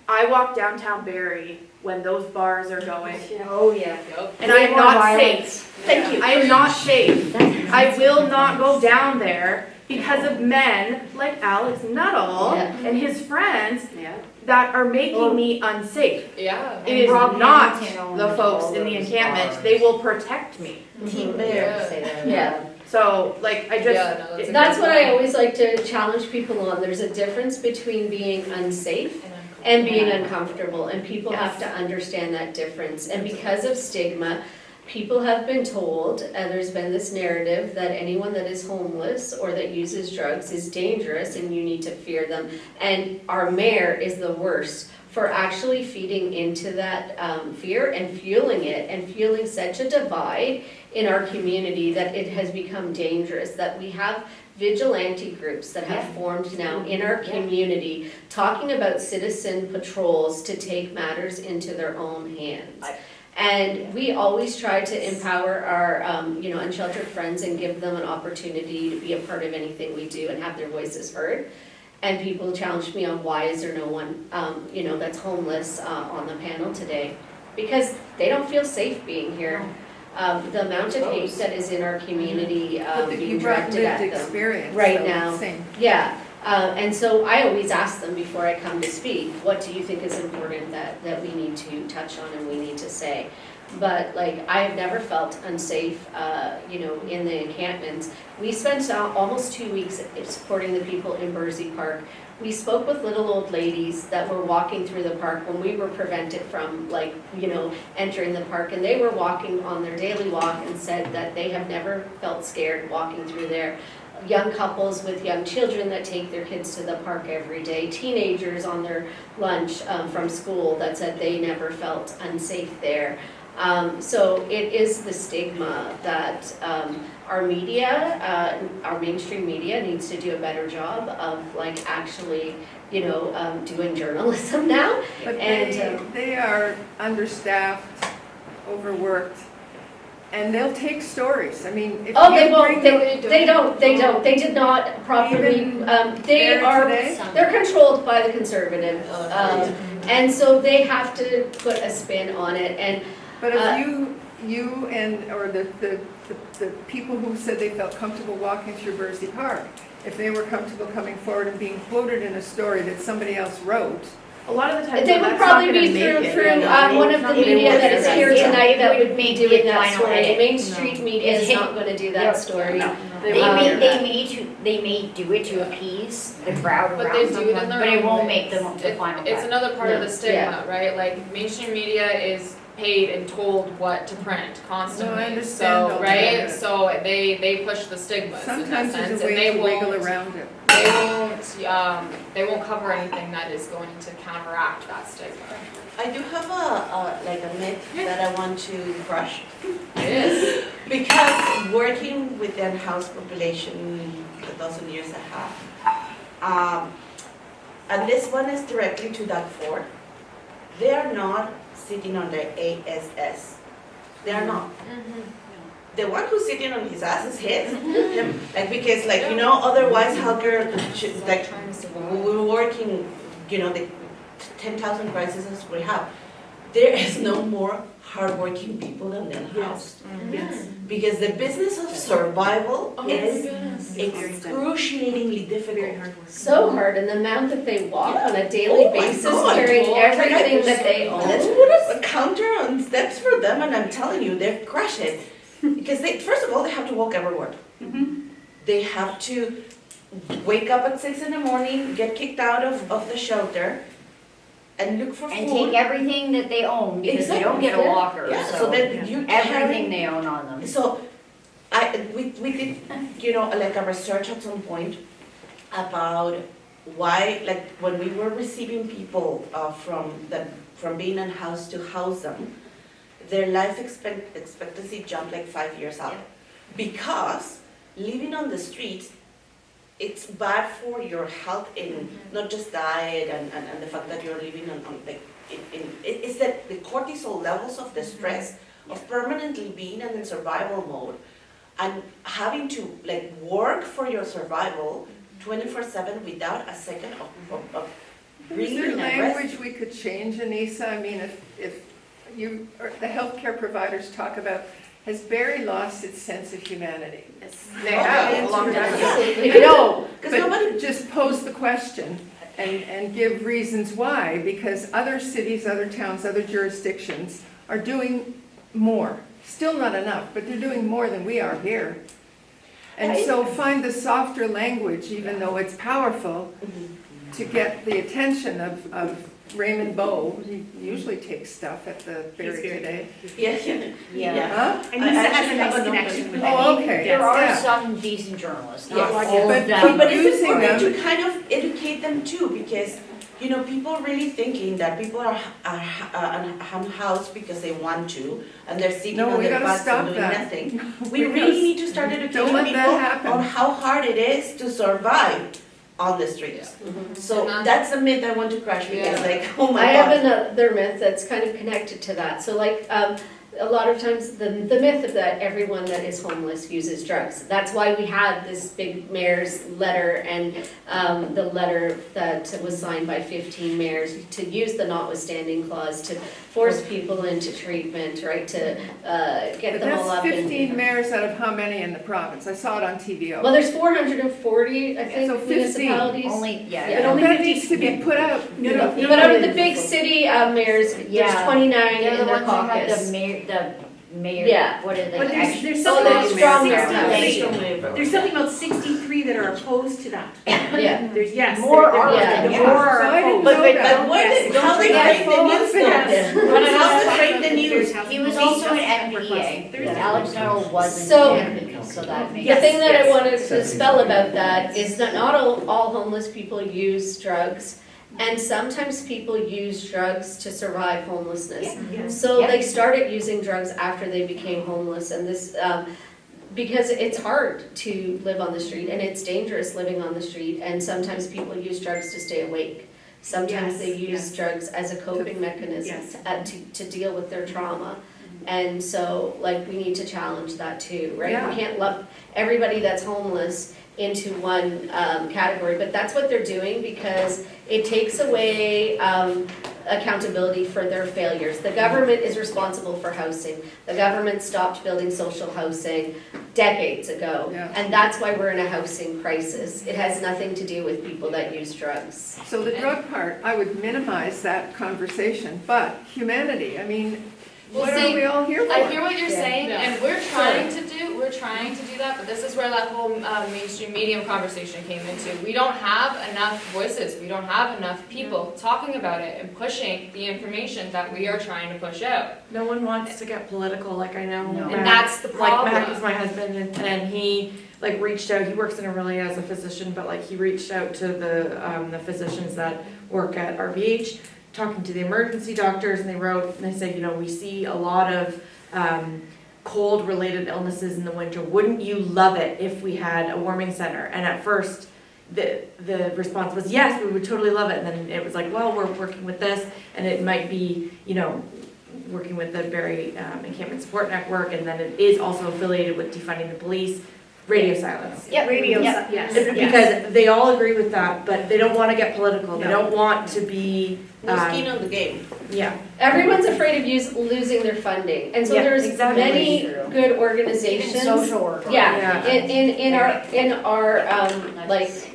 I walk downtown Barrie when those bars are going, Oh, yeah. and I am not violence. safe. Thank you. I am not safe. I will not go down there because of men like Alex Nuttall Yeah. and his friends Yeah. that are making me unsafe. Yeah. It is Rob not Hamilton owned the folks all in the those encampment. bars. They will protect me. Team Dare Bear. to say that. Yeah. So, like, I just, Yeah, no, that's a That's what I always like to challenge people on. There's a difference between being unsafe and being uncomfortable, and people have to understand that difference. And because of stigma, people have been told, and there's been this narrative that anyone that is homeless or that uses drugs is dangerous and you need to fear them. And our mayor is the worst for actually feeding into that fear and fueling it, and fueling such a divide in our community that it has become dangerous, that we have vigilante groups that have formed now in our community talking about citizen patrols to take matters into their own hands. And we always try to empower our unsheltered friends and give them an opportunity to be a part of anything we do and have their voices heard. And people challenged me on why is there no one that's homeless on the panel today, because they don't feel safe being here. The amount of hate that is in our community being You brought directed at lived them experience. right so now. same. Yeah, and so I always ask them before I come to speak, what do you think is important that we need to touch on and we need to say? But like, I have never felt unsafe, in the encampments. We spent almost 2 weeks supporting the people in Bursey Park. We spoke with little old ladies that were walking through the park when we were prevented from entering the park, and they were walking on their daily walk and said that they have never felt scared walking through there. Young couples with young children that take their kids to the park every day, teenagers on their lunch from school that said they never felt unsafe there. So it is the stigma that our media, our mainstream media needs to do a better job of actually, doing journalism now. But And, they are understaffed, overworked, and they'll take stories. I mean, if Oh, you they won't, bring they don't, they did not properly, Even they there are, today? they're controlled by the conservative. And so they have to put a spin on it, and But if you or the the people who said they felt comfortable walking through Bursey Park, if they were comfortable coming forward and being quoted in a story that somebody else wrote, A lot of the time, They would that's probably not gonna be make through, it. one of the It media would- that is here yeah, tonight it that would would be make doing it that final story. edit. Main Street media is It's not gonna do that story. They They won't may, do that. they may do it to appease the crowd But around they them, do it in their but it own won't ways. make the final It's cut. another part of No, the stigma, right? Like mainstream media is paid and told what to print constantly. No, I understand So, all right? that. So they push the stigmas in that sometimes sense, there's a and way they to wiggle won't around it. they won't cover anything that is going to counteract that stigma. I do have a myth that I want to crush. It is. Because working with the unhoused population the dozen years I have, and this one is directly to that Ford, they are not sitting on their ASS. They are not. The one who's sitting on his ass is him. Like, because otherwise Helker, like, we're working, the 10,000 crises we have. There is no more hardworking people than the unhoused. Yes. Because the business of survival is Yes. excruciatingly difficult. So hard, and the amount that they walk on a daily Oh my basis, God. carrying Like, everything that they Let's own. put a counter on steps for them, and I'm telling you, they're crush it. Because first of all, they have to walk everywhere. They have to wake up at 6 in the morning, get kicked out of the shelter, and look for And food. take everything that they own, because they don't get a Exactly, yeah. walker, Yeah, so so then you everything they own on them. So, we did, like a research at some point about why, like, when we were receiving people from being unhoused to house them, their life expectancy jumped like 5 years up. Because living on the streets, it's bad for your health in not just diet and the fact that you're living on like, it's that the cortisol levels of the stress of permanently being in survival mode and having to like work for your survival 24/7 without a second of Is breathing there and rest. language we could change, Anisa? I mean, if you, or the healthcare providers talk about, has Barrie lost its sense of humanity? They have, a long time ago. Absolutely. No, Because but nobody- just pose the question and give reasons why, because other cities, other towns, other jurisdictions are doing more. Still not enough, but they're doing more than we are here. And so find the softer language, even though it's powerful, to get the attention of Raymond Bowe. He usually takes stuff at the Barrie Today. Yeah. Huh? And Lisa has a nice connection with them. Oh, okay. There are Yeah. some decent journalists, not Yes. all But- of them. But it's Using important them. to kind of educate them too, because people really thinking that people are unhoused because they want to, and they're sitting No, on we their gotta butts stop and doing that. nothing. We Because really need to start don't educating let people that happen. on how hard it is to survive on the streets. So And that's a myth I want to crush because, Yeah. like, oh my I god. have another myth that's kind of connected to that. So like, a lot of times the myth of that everyone that is homeless uses drugs. That's why we had this big mayor's letter and the letter that was signed by 15 mayors to use the notwithstanding clause to force people into treatment, right, to get But them all that's up 15 in. mayors out of how many in the province? I saw it on TVO. Well, there's 440, I think, So 15. municipalities. Only, Yeah. yeah. But only That 50 needs to be put out. No, no, no. But out of the big city mayors, there's Yeah. 29 They're in the their ones that have caucus. the mayor, Yeah. what are they? But there's Oh, something there's about strong 63 mayor. There's something about 63 that are opposed to that. Yeah. There's, yes. More there- are yeah. the than more yes. are So I didn't opposed. know But that. what Yes, is, don't how they forget frame the news though? Yes. How they frame the news? He was also an MPA, Alex Nuttall wasn't So- an MP, so that makes. The thing that I yes. wanted to spell about that is that not all homeless people use drugs, and sometimes people use drugs to survive homelessness. Yes. So Yeah. they started using drugs after they became homeless, and this, because it's hard to live on the street, and it's dangerous living on the street, and sometimes people use drugs to stay awake. Sometimes Yes, they use yes. drugs as a coping mechanism Yes. to deal with their trauma. And so, like, we need to challenge that too, right? Yeah. We can't lump everybody that's homeless into one category, but that's what they're doing because it takes away accountability for their failures. The government is responsible for housing. The government stopped building social housing decades ago. Yeah. And that's why we're in a housing crisis. It has nothing to do with people that use drugs. So the drug part, I would minimize that conversation, but humanity, I mean, Well, what see, are we all here for? I hear what you're saying, Yeah. and we're trying to do that, but this is where that whole mainstream medium conversation came into. We don't have enough voices, we don't have enough people talking about it and pushing the information that we are trying to push out. No one wants to get political, like I know. No. And Matt- that's the Like Matt problem. is my husband, and he like reached out. He works in a really as a physician, but like he reached out to the physicians that work at RVH, talking to the emergency doctors, and they wrote and they said, you know, we see a lot of cold-related illnesses in the winter. Wouldn't you love it if we had a warming center? And at first, the response was yes, we would totally love it. And then it was like, well, we're working with this, and it might be, you know, working with the Barrie Encampment Support Network, and then it is also affiliated with defunding the police, radio silence. Yep. Radio, Yep. yes. Because they all agree with that, but they don't want to get political. They No. don't want to be, No skin on the game. yeah. Everyone's afraid of losing their funding. And so Yeah, there's exactly. many True. good Even organizations. social work. Yeah, in our That's-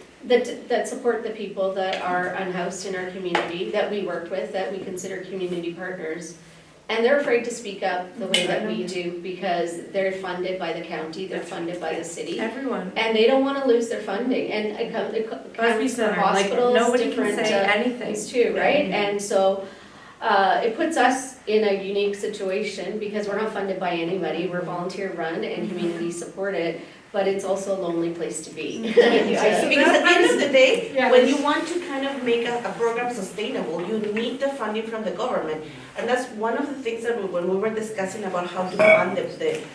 that support the people that are unhoused in our community, that we work with, that we consider community partners. And they're afraid to speak up the way that we do because they're funded by the county, they're funded by the city. Everyone. And they don't want to lose their funding, and it comes Busby for Center, like hospitals, nobody can different say anything. things too, right? And so it puts us in a unique situation because we're not funded by anybody, we're volunteer run and community supported, but it's also a lonely place to be. Because at the end of the day, Yeah. when you want to kind of make a program sustainable, you need the funding from the government. And that's one of the things that when we were discussing about how to fund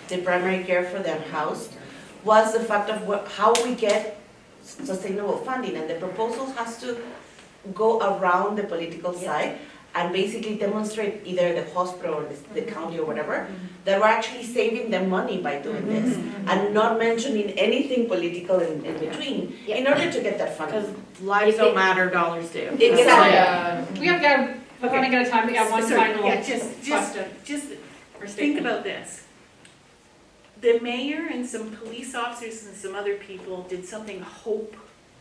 the primary care for the unhoused, was the fact of how we get sustainable funding. And the proposal has to go around the political side and basically demonstrate either the hospital or the county or whatever, that we're actually saving them money by doing this, and not mentioning anything political in between, in order to get that Because funding. lives don't matter, dollars do. Exactly. We have got, we want to get a time, we got one Sorry, final yeah, just question. or think statement. about this. The mayor and some police officers and some other people did something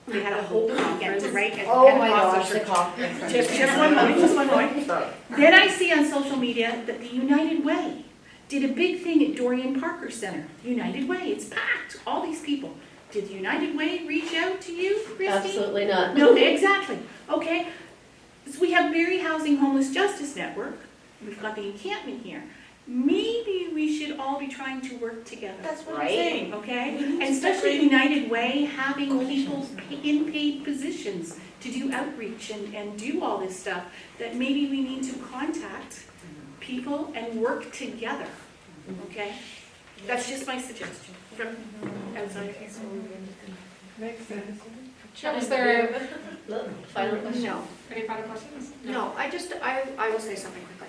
they had a hope conference, right? at Oh my Pentecostal gosh, the church. conference. Just one moment. Then I see on social media that the United Way did a big thing at Dorian Parker Center. United Way, it's packed, all these people. Did the United Way reach out to you, Christine? Absolutely not. No, exactly. Okay. So we have Barrie Housing Homeless Justice Network. We've got the encampment here. Maybe we should all be trying to work together. That's what I'm Right. saying. Okay, We need and to especially separate United Way, having people in paid positions to do outreach and do all this stuff, that maybe we need to contact people and work together, okay? That's just my suggestion from outside. Makes sense. Is there Final question? No, any final questions? no, I will say something quickly.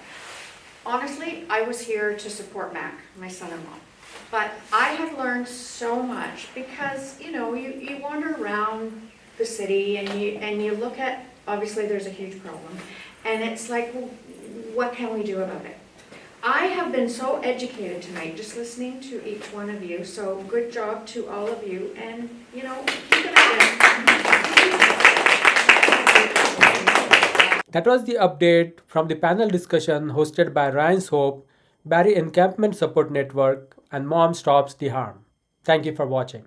Honestly, I was here to support Mac, my son-in-law. But I have learned so much because, you know, you wander around the city and you look at, obviously there's a huge problem. And it's like, well, what can we do about it? I have been so educated tonight just listening to each one of you, so good job to all of you, and, you know, keep it up. That was the update from the panel discussion hosted by Ryan's Hope, Barrie Encampment Support Network, and Mom Stops the Harm. Thank you for watching.